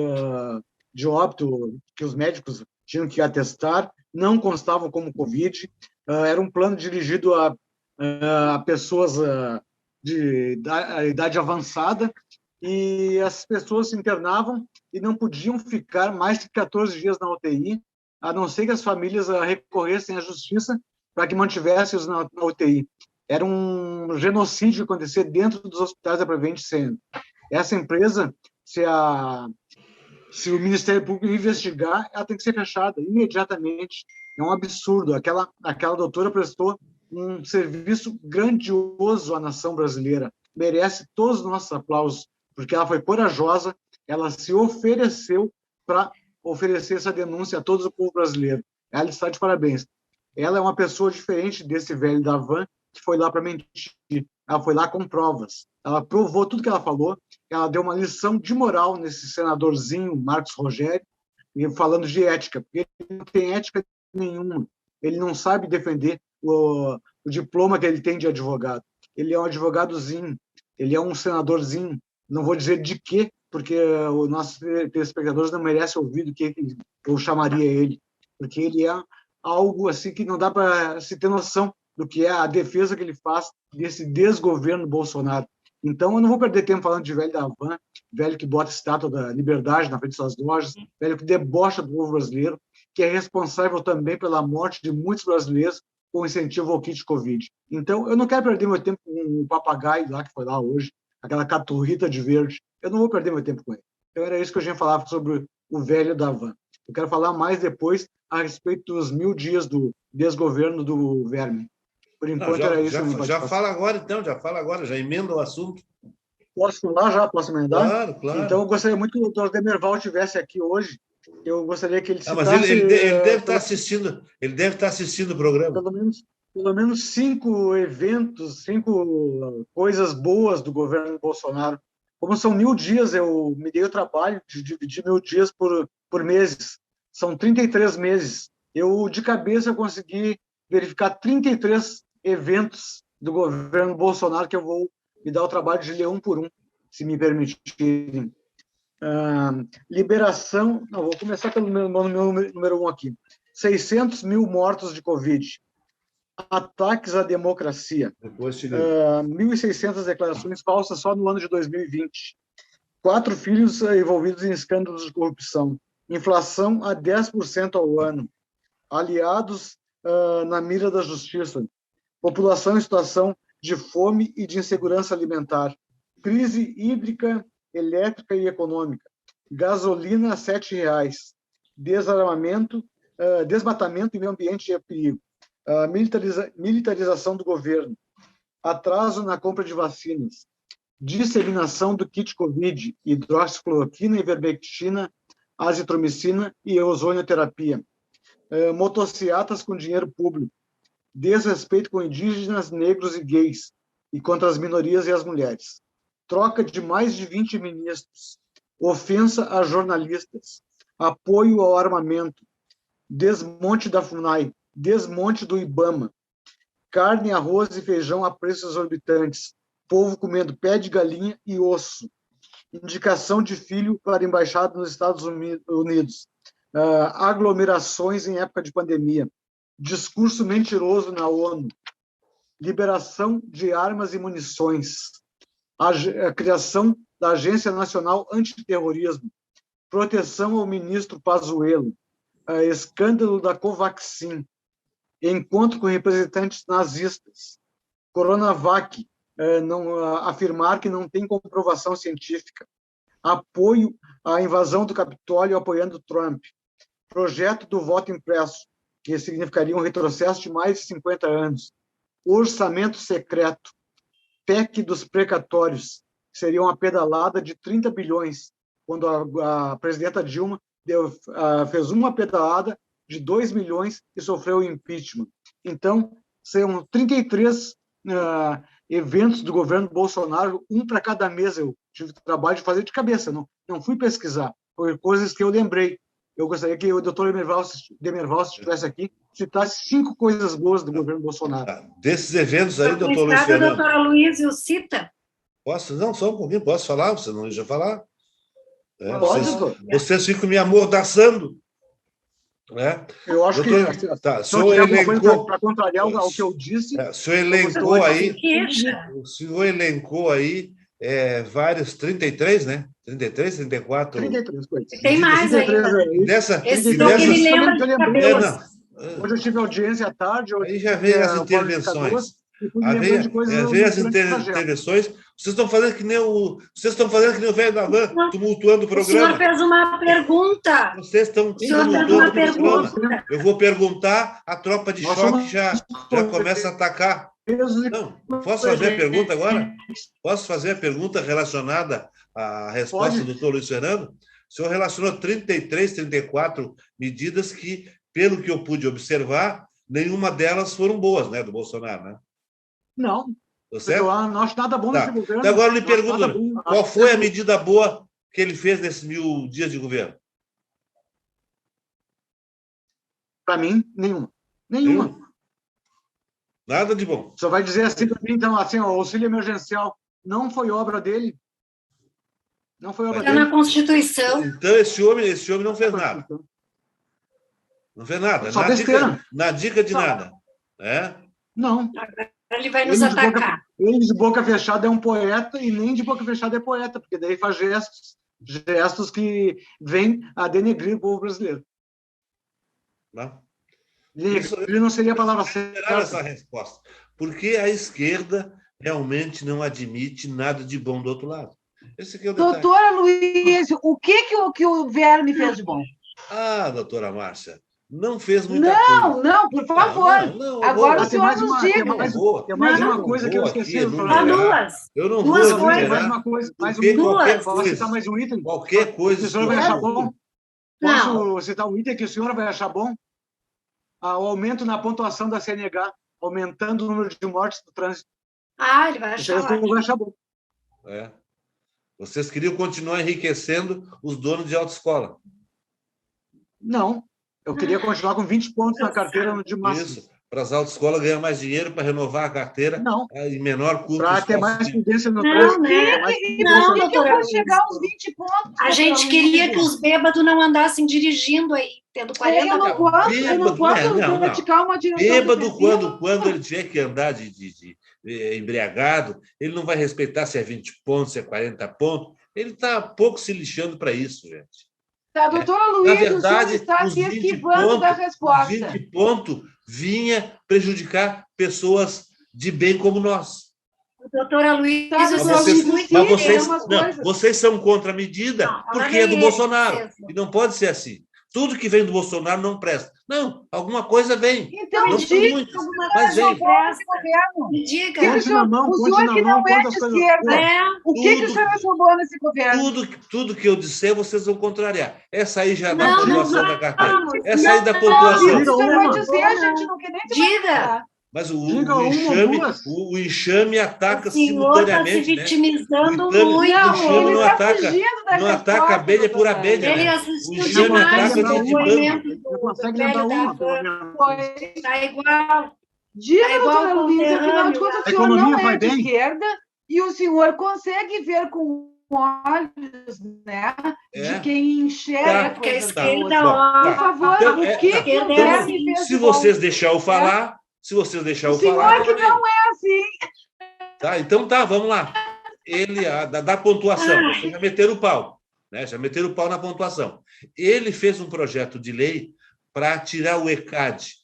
de óbito que os médicos tinham que atestar não constavam como COVID. Era um plano dirigido a pessoas de idade avançada, e as pessoas se internavam e não podiam ficar mais de 14 dias na UTI, a não ser que as famílias recorressem à justiça para que mantivessem-os na UTI. Era um genocídio que acontecia dentro dos hospitais da Prevent Senior. Essa empresa, se o Ministério Público investigar, ela tem que ser fechada imediatamente. É um absurdo. Aquela doutora prestou um serviço grandioso à nação brasileira. Merece todos os nossos aplausos, porque ela foi corajosa, ela se ofereceu para oferecer essa denúncia a todo o povo brasileiro. Ela está de parabéns. Ela é uma pessoa diferente desse velho da van que foi lá para mentir. Ela foi lá com provas. Ela provou tudo que ela falou. Ela deu uma lição de moral nesse senadorzinho, Marcos Rogério, falando de ética, porque ele não tem ética nenhuma. Ele não sabe defender o diploma que ele tem de advogado. Ele é um advogadozinho, ele é um senadorzinho. Não vou dizer de quê, porque os nossos telespectadores não merecem ouvir do que eu chamaria ele, porque ele é algo assim que não dá para se ter noção do que é a defesa que ele faz desse desgoverno Bolsonaro. Então, eu não vou perder tempo falando de velho da van, velho que bota estátua da liberdade na frente das lojas, velho que debocha do povo brasileiro, que é responsável também pela morte de muitos brasileiros com incentivo ao kit Covid. Então, eu não quero perder meu tempo com o papagaio lá que foi lá hoje, aquela caturrita de verde. Eu não vou perder meu tempo com ele. Então, era isso que a gente falava sobre o velho da van. Eu quero falar mais depois a respeito dos 1000 dias do desgoverno do verme. Por enquanto, era isso. Já fala agora, então. Já emenda o assunto. Posso falar já? Posso emendar? Claro. Então, eu gostaria muito que o doutor Demerval estivesse aqui hoje. Eu gostaria que ele citasse... Mas ele deve estar assistindo. Ele deve estar assistindo o programa. Pelo menos 5 eventos, 5 coisas boas do governo Bolsonaro. Como são 1000 dias, eu me dei o trabalho de dividir 1000 dias por meses. São 33 meses. Eu, de cabeça, consegui verificar 33 eventos do governo Bolsonaro que eu vou me dar o trabalho de ler um por um, se me permitirem. Liberação... Não, vou começar pelo meu número 1 aqui. 600 mil mortos de Covid. Ataques à democracia. 1.600 declarações falsas só no ano de 2020. 4 filhos envolvidos em escândalos de corrupção. Inflação a 10% ao ano. Aliados na mira da justiça. População em situação de fome e de insegurança alimentar. Crise hídrica, elétrica e econômica. Gasolina a R$ 7,00. Desarmamento, desmatamento e meio ambiente é perigo. Militarização do governo. atraso na compra de vacinas, disseminação do kit Covid, hidroxicloroquina, ivermectina, azitromicina e ozonioterapia, motociatas com dinheiro público, desrespeito com indígenas, negros e gays, e contra as minorias e as mulheres, troca de mais de 20 ministros, ofensa a jornalistas, apoio ao armamento, desmonte da FUNAI, desmonte do IBAMA, carne, arroz e feijão a preços exorbitantes, povo comendo pé de galinha e osso, indicação de filho para embaixada nos Estados Unidos, aglomerações em época de pandemia, discurso mentiroso na ONU, liberação de armas e munições, a criação da Agência Nacional Antiterrorismo, proteção ao ministro Pazuello, escândalo da Covaxin, encontro com representantes nazistas, Coronavac, afirmar que não tem comprovação científica, apoio à invasão do Capitólio apoiando Trump, projeto do voto impresso, que significaria um retrocesso de mais de 50 anos, orçamento secreto, PEC dos precatórios, seria uma pedalada de 30 bilhões, quando a presidenta Dilma fez uma pedalada de 2 milhões e sofreu impeachment. Então, são 33 eventos do governo Bolsonaro, um para cada mês. Eu tive o trabalho de fazer de cabeça, não fui pesquisar, foi coisas que eu lembrei. Eu gostaria que o doutor Demerval, se estivesse aqui, citasse 5 coisas boas do governo Bolsonaro. Desses eventos aí, doutor Luiz Fernando. A doutora Luísa cita. Posso? Não, só um pouquinho, posso falar? Você não deixa falar? Pode, vocês ficam me amordaçando. Eu acho que tá, o senhor elencou para contrariar o que eu disse. O senhor elencou aí, vários, 33, né? 33, 34. 33 coisas. Tem mais aí. Esse que me lembra de cabeça. Hoje eu tive audiência à tarde. Aí já veio as intervenções. Veio as intervenções. Vocês estão fazendo que nem o velho da van, tumultuando o programa. O senhor fez uma pergunta. Vocês estão tumultuando o programa. Eu vou perguntar, a tropa de choque já começa a atacar. Não, posso fazer a pergunta agora? Posso fazer a pergunta relacionada à resposta do doutor Luiz Fernando? O senhor relacionou 33, 34 medidas que, pelo que eu pude observar, nenhuma delas foram boas, né, do Bolsonaro, né? Não. Eu não acho nada bom nesse governo. Então, agora eu lhe pergunto, qual foi a medida boa que ele fez nesses 1000 dias de governo? Para mim, nenhuma. Nada de bom. Só vai dizer assim para mim, então, assim, o auxílio emergencial não foi obra dele. Não foi obra dele. Está na Constituição. Então, esse homem não fez nada. Não fez nada. Só besteira. Na dica de nada. Não. Ele vai nos atacar. Ele de boca fechada é um poeta e nem de boca fechada é poeta, porque daí faz gestos que vêm a denegrir o povo brasileiro. Não. Ele não seria a palavra certa. Essa resposta. Porque a esquerda realmente não admite nada de bom do outro lado. Esse aqui é o detalhe. Doutora Luiz, o que o Verme fez de bom? Doutora Márcia, não fez muita coisa. Não, por favor. Agora o senhor nos diga. Tem mais uma coisa que eu esqueci. Eu não vou mais uma coisa. Posso citar mais um item? Qualquer coisa. O senhor vai achar bom? Posso citar um item que o senhor vai achar bom? O aumento na pontuação da CNH, aumentando o número de mortes do trânsito. Ele vai achar. Vai achar bom. Vocês queriam continuar enriquecendo os donos de autoescola. Não. Eu queria continuar com 20 pontos na carteira de máximo. Isso. Para as autoescolas ganhar mais dinheiro para renovar a carteira em menor custo. Para ter mais prudência no trânsito. Não, doutora. Vou chegar aos 20 pontos. A gente queria que os bêbados não andassem dirigindo aí, tendo 40 Eu não posso praticar uma direção. Bêbado, quando ele tiver que andar de embriagado, ele não vai respeitar se é 20 pontos, se é 40 pontos. Ele está pouco se lixando para isso, gente. Doutora Luiz, na verdade, o senhor está se esquivando da resposta. Os 20 pontos vinha prejudicar pessoas de bem como nós. Doutora Luiz, vocês são contra a medida porque é do Bolsonaro. E não pode ser assim. Tudo que vem do Bolsonaro não presta. Não, alguma coisa vem. Então, não são muitas, mas vem. Me diga. O senhor que não é de esquerda, o que o senhor achou bom nesse governo? Tudo que eu disser, vocês vão contrariar. Essa aí já Não, da pontuação não da carteira. vamos. Essa aí da Não, pontuação. o senhor vai dizer, a gente não quer nem te Diga. Mas o enxame ataca O senhor está se simultaneamente. vitimizando Né? muito. O enxame não está ataca, fugindo da não ataca resposta, abelha por doutora. abelha. Ele Né? assistiu O enxame demais ataca o de depoimento bando. do consegue velho lembrar da uma, pelo Van. menos. Está igual. Diga, É igual doutora Luísa, afinal de conterrâneo, contas, o A senhor economia não é vai de bem? esquerda e o senhor consegue ver com olhos, né, de quem enxerga Tá, que a coisas esquerda boas. olha. Por favor, Então, o que que o esquerda é Guilherme assim. fez se de bom? vocês deixarem eu falar, se vocês deixarem O eu falar, senhor que não é assim. tá? Então tá, vamos lá. Ele da pontuação, vocês já meteram o pau, né? Já meteram o pau na pontuação. Ele fez um projeto de lei para tirar o ECAD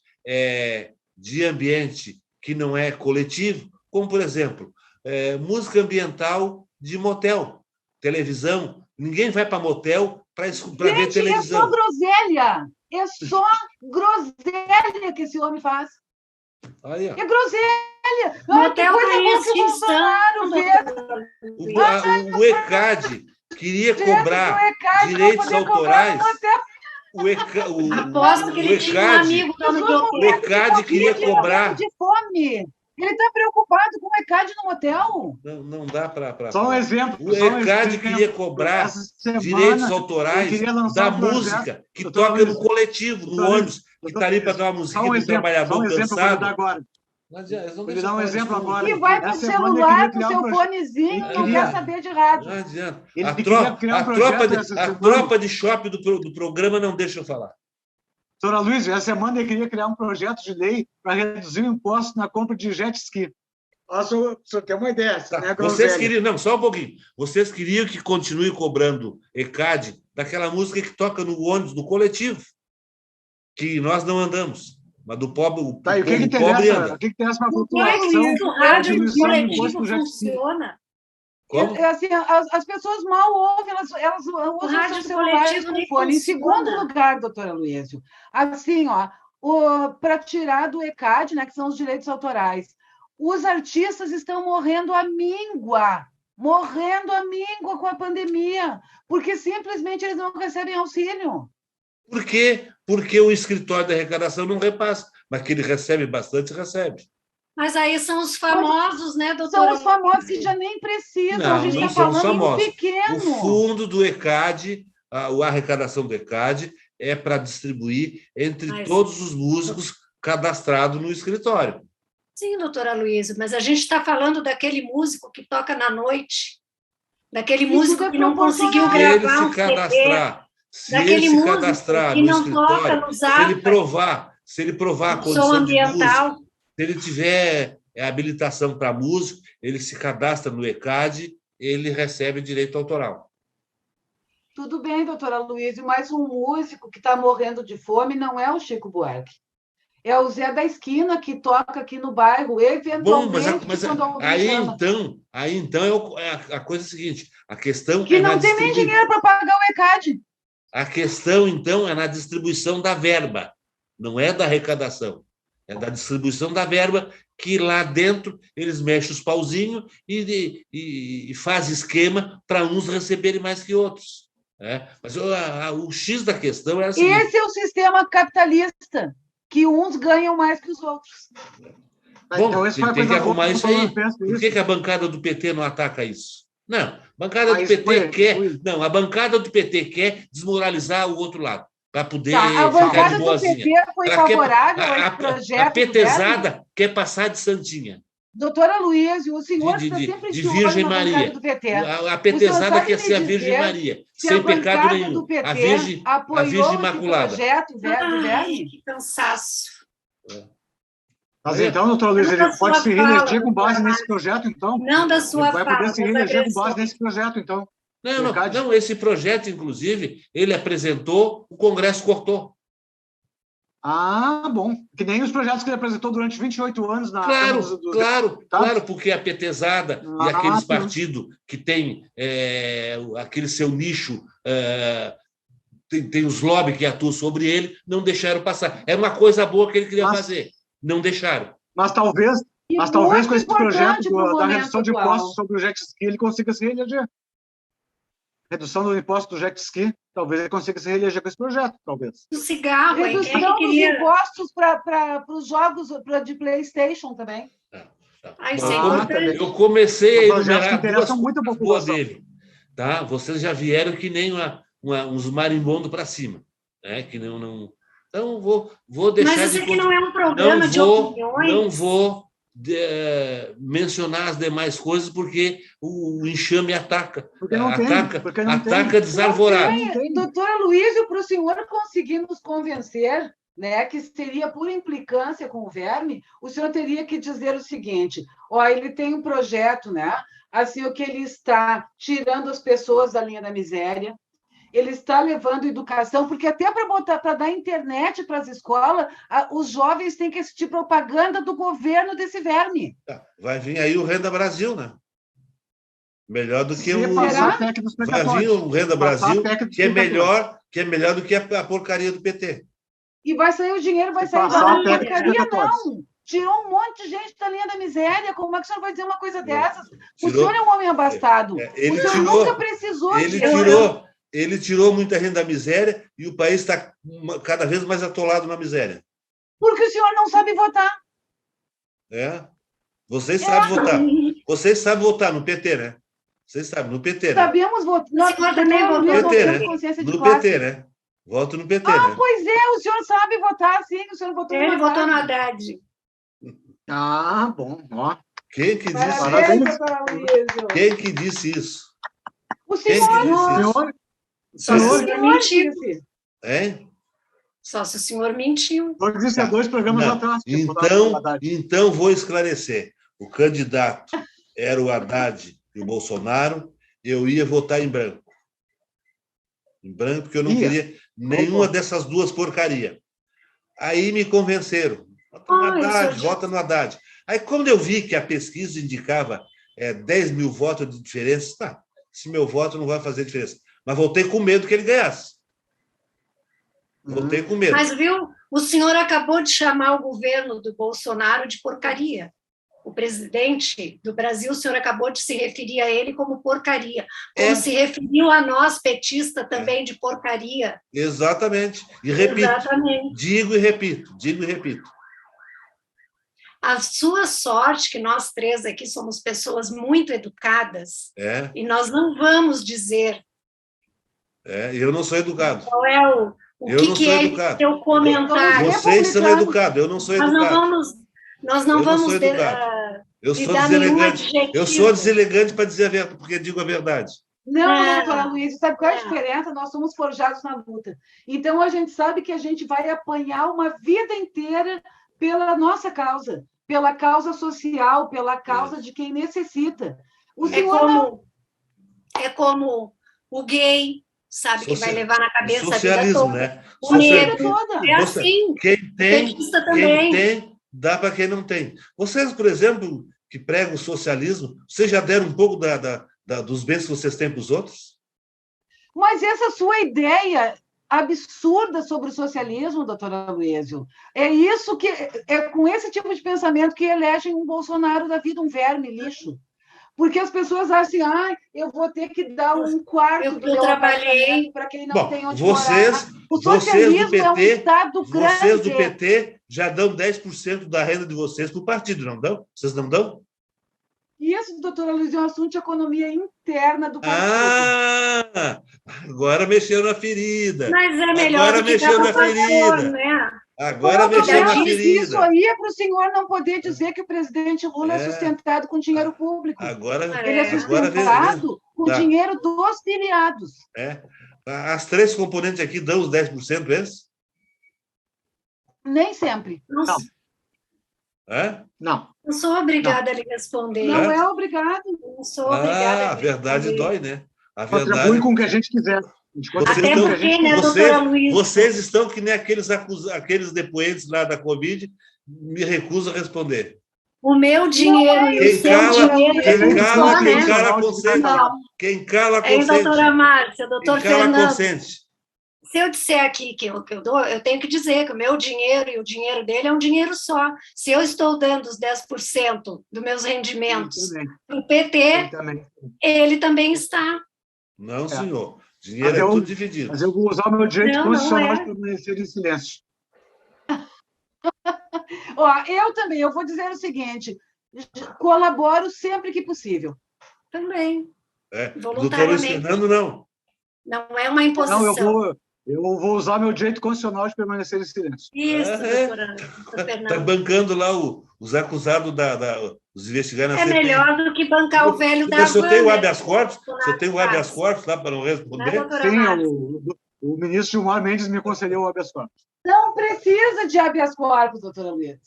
de ambiente que não é coletivo, como, por exemplo, música ambiental de motel, televisão. Ninguém vai para motel para ver televisão. É só groselha. É só groselha que esse homem faz. Aí, É groselha. Motel coisa tem boa que o extinção, Bolsonaro fez. O ECAD queria cobrar direitos autorais. Aposto que ele tinha um amigo dono de hotel. O ECAD queria cobrar. De fome. Ele está preocupado com o ECAD no hotel? Não dá para. Só um exemplo. O ECAD queria cobrar direitos autorais da música que toca no coletivo, no ônibus, que está ali para dar uma musiquinha do trabalhador cansado. Vou lhe dar um exemplo agora. E vai para o celular com o seu fonezinho, não quer saber de rádio. Não adianta. A A tropa de shopping do programa não deixa eu falar. Doutora Luísa, essa semana eu queria criar um projeto de lei para reduzir o imposto na compra de jet ski. O senhor tem uma ideia. Tá. Né, Vocês queriam... Não, só um pouquinho. Vocês queriam que continue cobrando ECAD daquela música que toca no ônibus, no coletivo, que nós não andamos. Mas do pobre, o tá, povo pobre anda. O que interessa para a população? O rádio no coletivo funciona. Assim, as pessoas mal ouvem, elas usam seus celulares com fone. Em segundo lugar, doutora Luísio, assim, para tirar do ECAD, né, que são os direitos autorais, os artistas estão morrendo à míngua com a pandemia, porque simplesmente eles não recebem auxílio. Por quê? Porque o escritório de arrecadação não repassa, mas que ele recebe bastante, recebe. Mas aí são os famosos, né, doutora? São os famosos que já nem precisam. Não, a gente não está são os falando famosos. em pequeno. O fundo do ECAD, a arrecadação do ECAD, é para distribuir entre todos os músicos cadastrados no escritório. Sim, doutora Luísa, mas a gente está falando daquele músico que toca na noite, daquele músico que não conseguiu gravar um CD, daquele músico que não toca no Zap, se ele provar a condição ambiental, de músico, se ele tiver habilitação para músico, ele se cadastra no ECAD, ele recebe direito autoral. Tudo bem, doutora Luísa, mas um músico que está morrendo de fome não é o Chico Buarque. É o Zé da Esquina que toca aqui no bairro, eventualmente. Bom, mas aí então a coisa é a seguinte: a questão que não tem nem dinheiro para pagar o ECAD. A questão, então, é na distribuição da verba, não é da arrecadação. É da distribuição da verba, que lá dentro eles mexem os pauzinhos e fazem esquema para uns receberem mais que outros. Mas o X da questão é assim. Esse é o sistema capitalista, que uns ganham mais que os outros. Bom, então, tem que arrumar isso aí. Por que a bancada do PT não ataca isso? Não, a bancada do PT quer... Não, a bancada do PT quer desmoralizar o outro lado, para poder ficar de boazinha. A bancada do PT foi favorável a esse projeto. A PTzada quer passar de santinha. Doutora Luísa, o senhor está sempre de Virgem Maria. Do PT. A PTzada quer ser a Virgem Maria, sem pecado nenhum. A Virgem Imaculada. Projeto, que cansaço. Mas então, doutora Luísa, ele pode se reeleger com base nesse projeto, então? Não da sua fala. Vai poder se reeleger com base nesse projeto, então? Não, esse projeto, inclusive, ele apresentou, o Congresso cortou. Ah, bom. Que nem os projetos que ele apresentou durante 28 anos na Claro, porque a PTzada e aqueles partidos que têm aquele seu nicho tem os lobbies que atuam sobre ele, não deixaram passar. Era uma coisa boa que ele queria fazer, não deixaram. Mas talvez com esse projeto da redução de impostos sobre o jet ski, ele consiga se reeleger. Redução do imposto do jet ski, talvez ele consiga se reeleger com esse projeto, talvez. O cigarro, redução dos impostos para os jogos de PlayStation também. Eu comecei a enumerar duas muito boas dele. Tá? Vocês já vieram que nem uns marimbondos para cima. Né? Que não... Então, vou deixar. Mas isso aqui não é um programa de opiniões. Não vou mencionar as demais coisas, porque o enxame ataca. Ataca desarvorado. Doutora Luísio, para o senhor conseguir nos convencer, né, que seria por implicância com o verme, o senhor teria que dizer o seguinte: ele tem um projeto, né? Assim, o que ele está tirando as pessoas da linha da miséria, ele está levando educação, porque até para dar internet para as escolas, os jovens têm que assistir propaganda do governo desse verme. Vai vir aí o Renda Brasil, né? Melhor do que vai vir o Renda Brasil, que é melhor do que a porcaria do PT. E vai sair o dinheiro, vai sair da porcaria, não. Tirou um monte de gente da linha da miséria. Como é que o senhor vai dizer uma coisa dessas? O senhor é um homem abastado. O senhor nunca precisou disso. Ele tirou muita renda da miséria e o país está cada vez mais atolado na miséria. Porque o senhor não sabe votar. Vocês sabem votar. Vocês sabem votar no PT, né? Vocês sabem, no PT, né? Sabemos votar. Nós também votamos no PT, né? No PT, né? Voto no PT, né? Pois é, o senhor sabe votar, sim. O senhor votou Ele votou no Haddad. Bom. Ó. Quem que disse isso? Quem que disse isso? O senhor. Só se o senhor mentiu. Só se o senhor mentiu. Eu disse há 2 programas atrás. Então, vou esclarecer. O candidato era o Haddad e o Bolsonaro, eu ia votar em branco. Em branco, porque eu não queria nenhuma dessas duas porcarias. Aí me convenceram. Vota no Haddad. Aí, quando eu vi que a pesquisa indicava 10 mil votos de diferença, esse meu voto não vai fazer diferença. Mas voltei com medo que ele ganhasse. Voltei com medo. Mas, viu, o senhor acabou de chamar o governo do Bolsonaro de porcaria. O presidente do Brasil, o senhor acabou de se referir a ele como porcaria. Como se referiu a nós, petista, também de porcaria. Exatamente. E repito. Digo e repito. A sua sorte, que nós 3 aqui somos pessoas muito educadas, e nós não vamos dizer... eu não sou educado. Qual é o que é o seu comentário? Vocês são educados, eu não sou educado. Nós não vamos eu sou deselegante. Eu sou deselegante para dizer a verdade, porque digo a verdade. Não, doutora Luísa, sabe qual é a diferença? Nós somos forjados na luta. Então, a gente sabe que a gente vai apanhar uma vida inteira pela nossa causa, pela causa social, pela causa de quem necessita. É como o gay, sabe, que vai levar na cabeça socialismo, a vida toda. né? O negro, assim. Quem tem, dá para quem não tem. Vocês, por exemplo, que pregam o socialismo, vocês já deram um pouco dos bens que vocês têm para os outros? Mas essa sua ideia absurda sobre o socialismo, doutora Luísio, é isso que é com esse tipo de pensamento que elegem um Bolsonaro da vida, um verme, lixo. Porque as pessoas acham assim, eu vou ter que dar 1/4 do meu apartamento para quem não tem onde morar. O socialismo é um Estado grande. Vocês do PT já dão 10% da renda de vocês para o partido, não dão? Vocês não dão? Isso, doutora Luiz, é um assunto de economia interna do partido. Agora mexeu na ferida. Mas é melhor agora do que mexeu na ferida. Né? Agora mexeu na ferida. Isso aí é para o senhor não poder dizer que o presidente Lula é sustentado com dinheiro público. Ele é sustentado com dinheiro dos filiados. As 3 componentes aqui dão os 10%, esses? Nem sempre. Não. Não sou obrigada a lhe responder. Não é obrigado. Não sou obrigada. A verdade dói, né? A verdade... Contribui com o que a gente quiser. Até porque, né, doutora Luísa? Vocês estão que nem aqueles depoentes lá da Covid, me recusam a responder. O meu dinheiro e o seu dinheiro... Quem cala consente. Quem cala consente. Doutora Márcia, doutor Fernando. Se eu disser aqui que eu dou, eu tenho que dizer que o meu dinheiro e o dinheiro dele é um dinheiro só. Se eu estou dando os 10% dos meus rendimentos para o PT, ele também está. Não, senhor. Dinheiro é tudo dividido. Mas eu vou usar o meu direito constitucional de permanecer em silêncio. Eu também, eu vou dizer o seguinte, colaboro sempre que possível. Também. Doutor Luiz Fernando, não. Não é uma imposição. Não, eu vou usar meu direito constitucional de permanecer em silêncio. Isso, doutora Fernando. Está bancando lá os acusados, os investigados na CPI. É melhor do que bancar o velho da Você tem o habeas corpus? Você tem o habeas corpus lá para não responder? Sim, o ministro Gilmar Mendes me concedeu o habeas corpus. Não precisa de habeas corpus, doutora Luiz.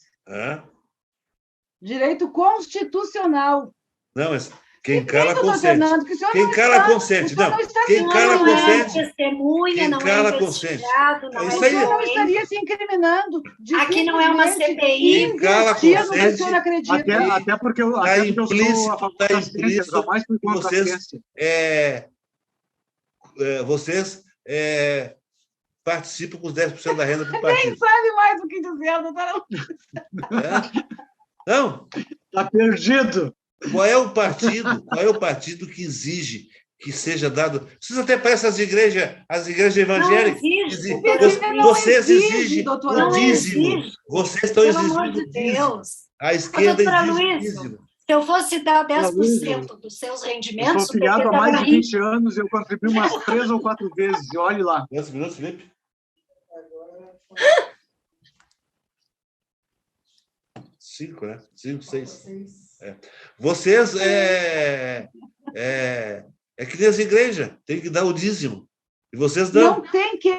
Direito constitucional. Não, mas quem cala consente. Quem cala consente. Não, quem cala consente. Testemunha, não é investigado, não é isso aí. Você não estaria se incriminando. Aqui não é uma CPI. Quem cala consente. Até porque eu sou a favor da ciência, jamais fui contra a ciência. Vocês participam com os 10% da renda do partido. Nem sabe mais o que dizer, doutora. Não. Está perdido. Qual é o partido que exige que seja dado? Vocês até parecem as igrejas evangélicas. Vocês exigem o dízimo. Vocês estão exigindo o dízimo. A esquerda exige o dízimo. Se eu fosse dar 10% dos seus rendimentos... Eu sou filiado há mais de 20 anos e eu contribuí umas 3 ou 4 vezes. Olhe lá. 10 minutos, Felipe. 5, né? 5, 6. Vocês que nem as igrejas, tem que dar o dízimo. E vocês dão. Não tem que.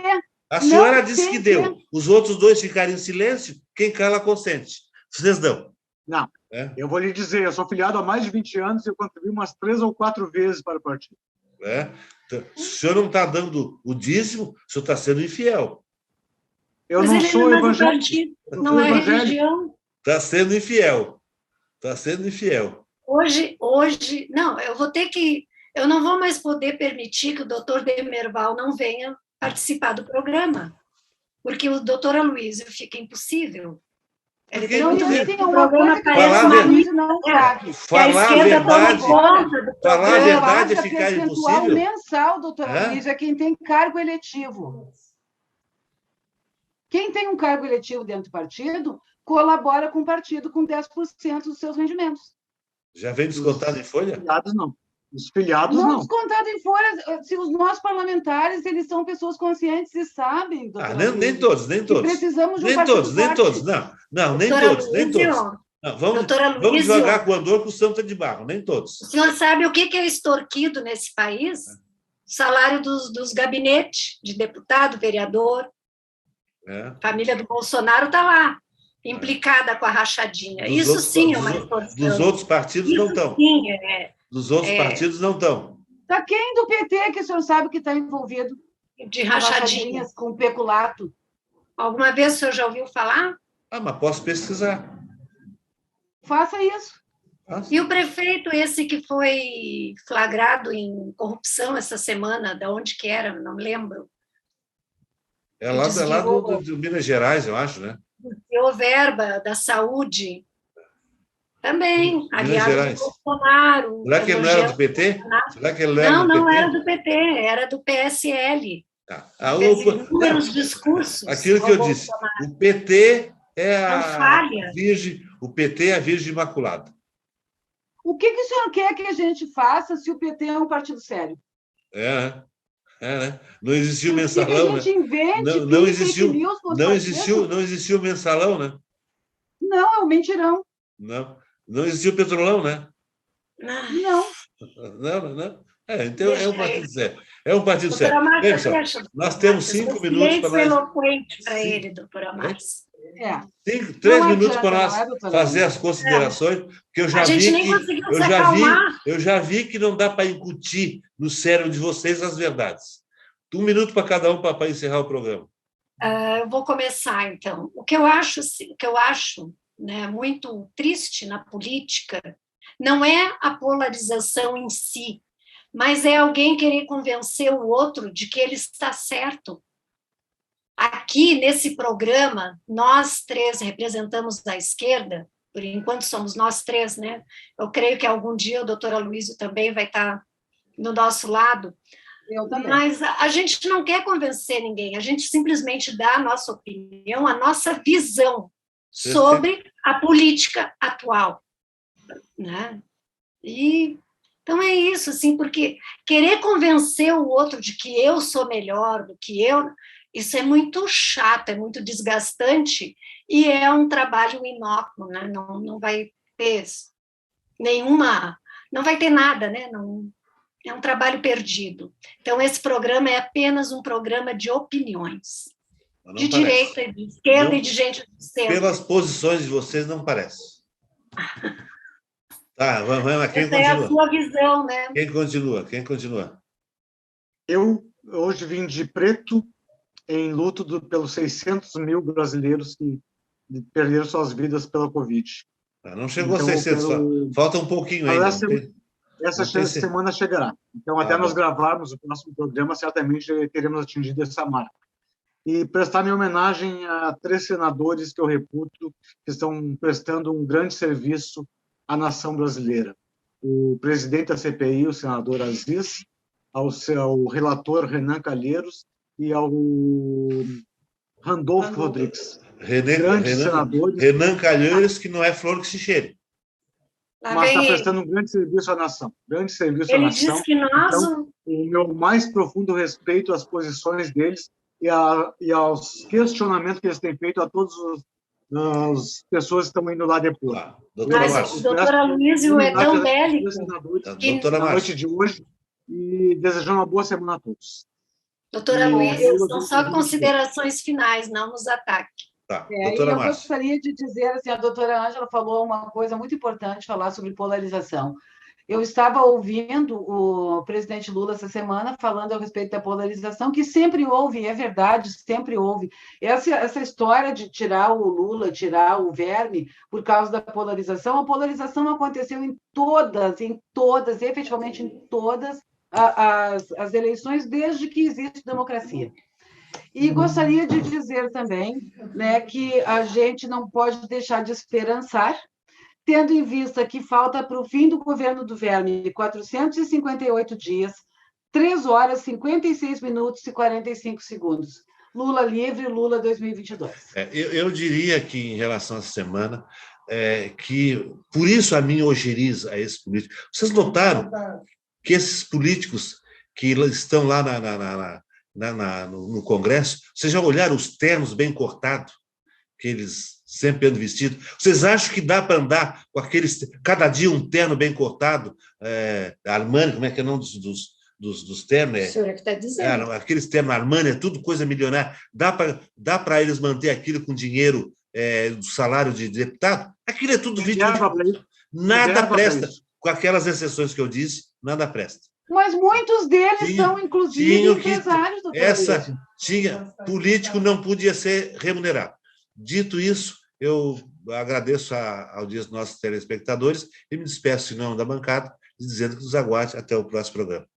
A senhora disse que deu. Os outros dois ficarem em silêncio, quem cala consente. Vocês dão. Não. Eu vou lhe dizer, eu sou filiado há mais de 20 anos e eu contribuí umas 3 ou 4 vezes para o partido. Então, se o senhor não está dando o dízimo, o senhor está sendo infiel. Eu não sou evangélico. Não é religião. Está sendo infiel. Está sendo infiel. Hoje, não, eu não vou mais poder permitir que o doutor Demerval não venha participar do programa, porque o doutor Aloysio fica impossível. Ele tem uma coisa que não sabe. Falar a verdade é ficar impossível. Mensal, doutor Aloysio, é quem tem cargo eletivo. Quem tem um cargo eletivo dentro do partido colabora com o partido com 10% dos seus rendimentos. Já vem descontado em folha? Os filiados não. Os filiados não. Não descontado em folha. Se os nossos parlamentares, eles são pessoas conscientes e sabem. Nem todos. Precisamos de um nem todos. Não, nem todos. Não, vamos devagar com o andor, que o santo é de barro. Nem todos. O senhor sabe o que é extorquido nesse país? O salário dos gabinetes de deputado, vereador. Família do Bolsonaro está lá, implicada com a rachadinha. Isso sim é uma extorsão. Dos outros partidos não estão. Dos outros partidos não estão. Está quem do PT que o senhor sabe que está envolvido? De rachadinhas com peculato. Alguma vez o senhor já ouviu falar? Mas posso pesquisar. Faça isso. E o prefeito, esse que foi flagrado em corrupção essa semana, de onde que era, não lembro. É lá do Minas Gerais, eu acho, né? Deu verba da saúde. Também, aliado do Bolsonaro. Será que ele não era do PT? Será que ele não era do PT, era do PSL. Os discursos. Aquilo que eu disse. O PT é a Virgem Imaculada. O que o senhor quer que a gente faça se o PT é um partido sério? Né? Não existiu mensalão, né? Não existiu mensalão, né? Não, é um mentirão. Não existiu petrolão, né? Não. Então é um partido sério. É um partido sério. Nós temos 5 minutos para nós. Eloquente para ele, doutora Márcia. 3 minutos para nós fazer as considerações, porque eu já vi que não dá para incutir no cérebro de vocês as verdades. 1 minuto para cada um para encerrar o programa. Eu vou começar, então. O que eu acho, né, muito triste na política não é a polarização em si, mas é alguém querer convencer o outro de que ele está certo. Aqui, nesse programa, nós três representamos a esquerda, por enquanto somos nós três, né? Eu creio que algum dia o doutor Aloysio também vai estar do nosso lado. Eu também. Mas a gente não quer convencer ninguém, a gente simplesmente dá a nossa opinião, a nossa visão sobre a política atual, né? E então é isso, assim, porque querer convencer o outro de que eu sou melhor do que eu, isso é muito chato, é muito desgastante e é um trabalho inócuo, né? Não vai ter nenhuma, não vai ter nada, né? Não, é um trabalho perdido. Então, esse programa é apenas um programa de opiniões, de direita e de esquerda e de gente do centro. Pelas posições de vocês, não parece. Tá, vamos, quem essa continua? É a sua visão, né? Quem continua? Eu hoje vim de preto, em luto pelos 600 mil brasileiros que perderam suas vidas pela Covid. Não chegou a 600, falta um pouquinho ainda. Essa semana chegará. Então, até nós gravarmos o próximo programa, certamente teremos atingido essa marca. E prestar minha homenagem a 3 senadores que eu reputo, que estão prestando um grande serviço à nação brasileira. O presidente da CPI, o senador Aziz, ao relator Renan Calheiros e ao Randolfo Rodrigues. Renan Calheiros, que não é flor que se cheire. Mas está prestando um grande serviço à nação. Grande serviço à Ele nação. diz que nós... Então, o meu mais profundo respeito às posições deles e aos questionamentos que eles têm feito a todas as pessoas que estão indo lá depois. Mas o doutor Aloysio é tão bélico que na noite de hoje e desejando uma boa semana a todos. Doutora Aloysio, são só considerações finais, não nos ataque. Tá, eu gostaria de dizer, assim, a doutora Ângela falou uma coisa muito importante, falar sobre polarização. Eu estava ouvindo o presidente Lula essa semana falando a respeito da polarização, que sempre houve, é verdade, sempre houve. Essa história de tirar o Lula, tirar o Verme, por causa da polarização, a polarização aconteceu em todas, efetivamente em todas as eleições, desde que existe democracia. E gostaria de dizer também, né, que a gente não pode deixar de esperançar, tendo em vista que falta para o fim do governo do Verme 458 dias, 3 horas, 56 minutos e 45 segundos. Lula livre, Lula 2022. Eu diria que, em relação a essa semana, que, por isso, a minha ojeriza a esses políticos. Vocês notaram que esses políticos que estão lá no Congresso, vocês já olharam os ternos bem cortados, que eles sempre andam vestidos? Vocês acham que dá para andar com aqueles, cada dia um terno bem cortado, Armani, como é que é o nome dos ternos? O senhor é que está dizendo. Aqueles ternos Armani, é tudo coisa milionária. Dá para eles manter aquilo com dinheiro do salário de deputado? Aquilo é tudo vídeo. Nada presta. Com aquelas exceções que eu disse, nada presta. Mas muitos deles são, inclusive, empresários do político não podia ser remunerado. Dito isso, eu agradeço a audiência dos nossos telespectadores e me despeço, em nome da bancada, dizendo que nos aguarde até o próximo programa.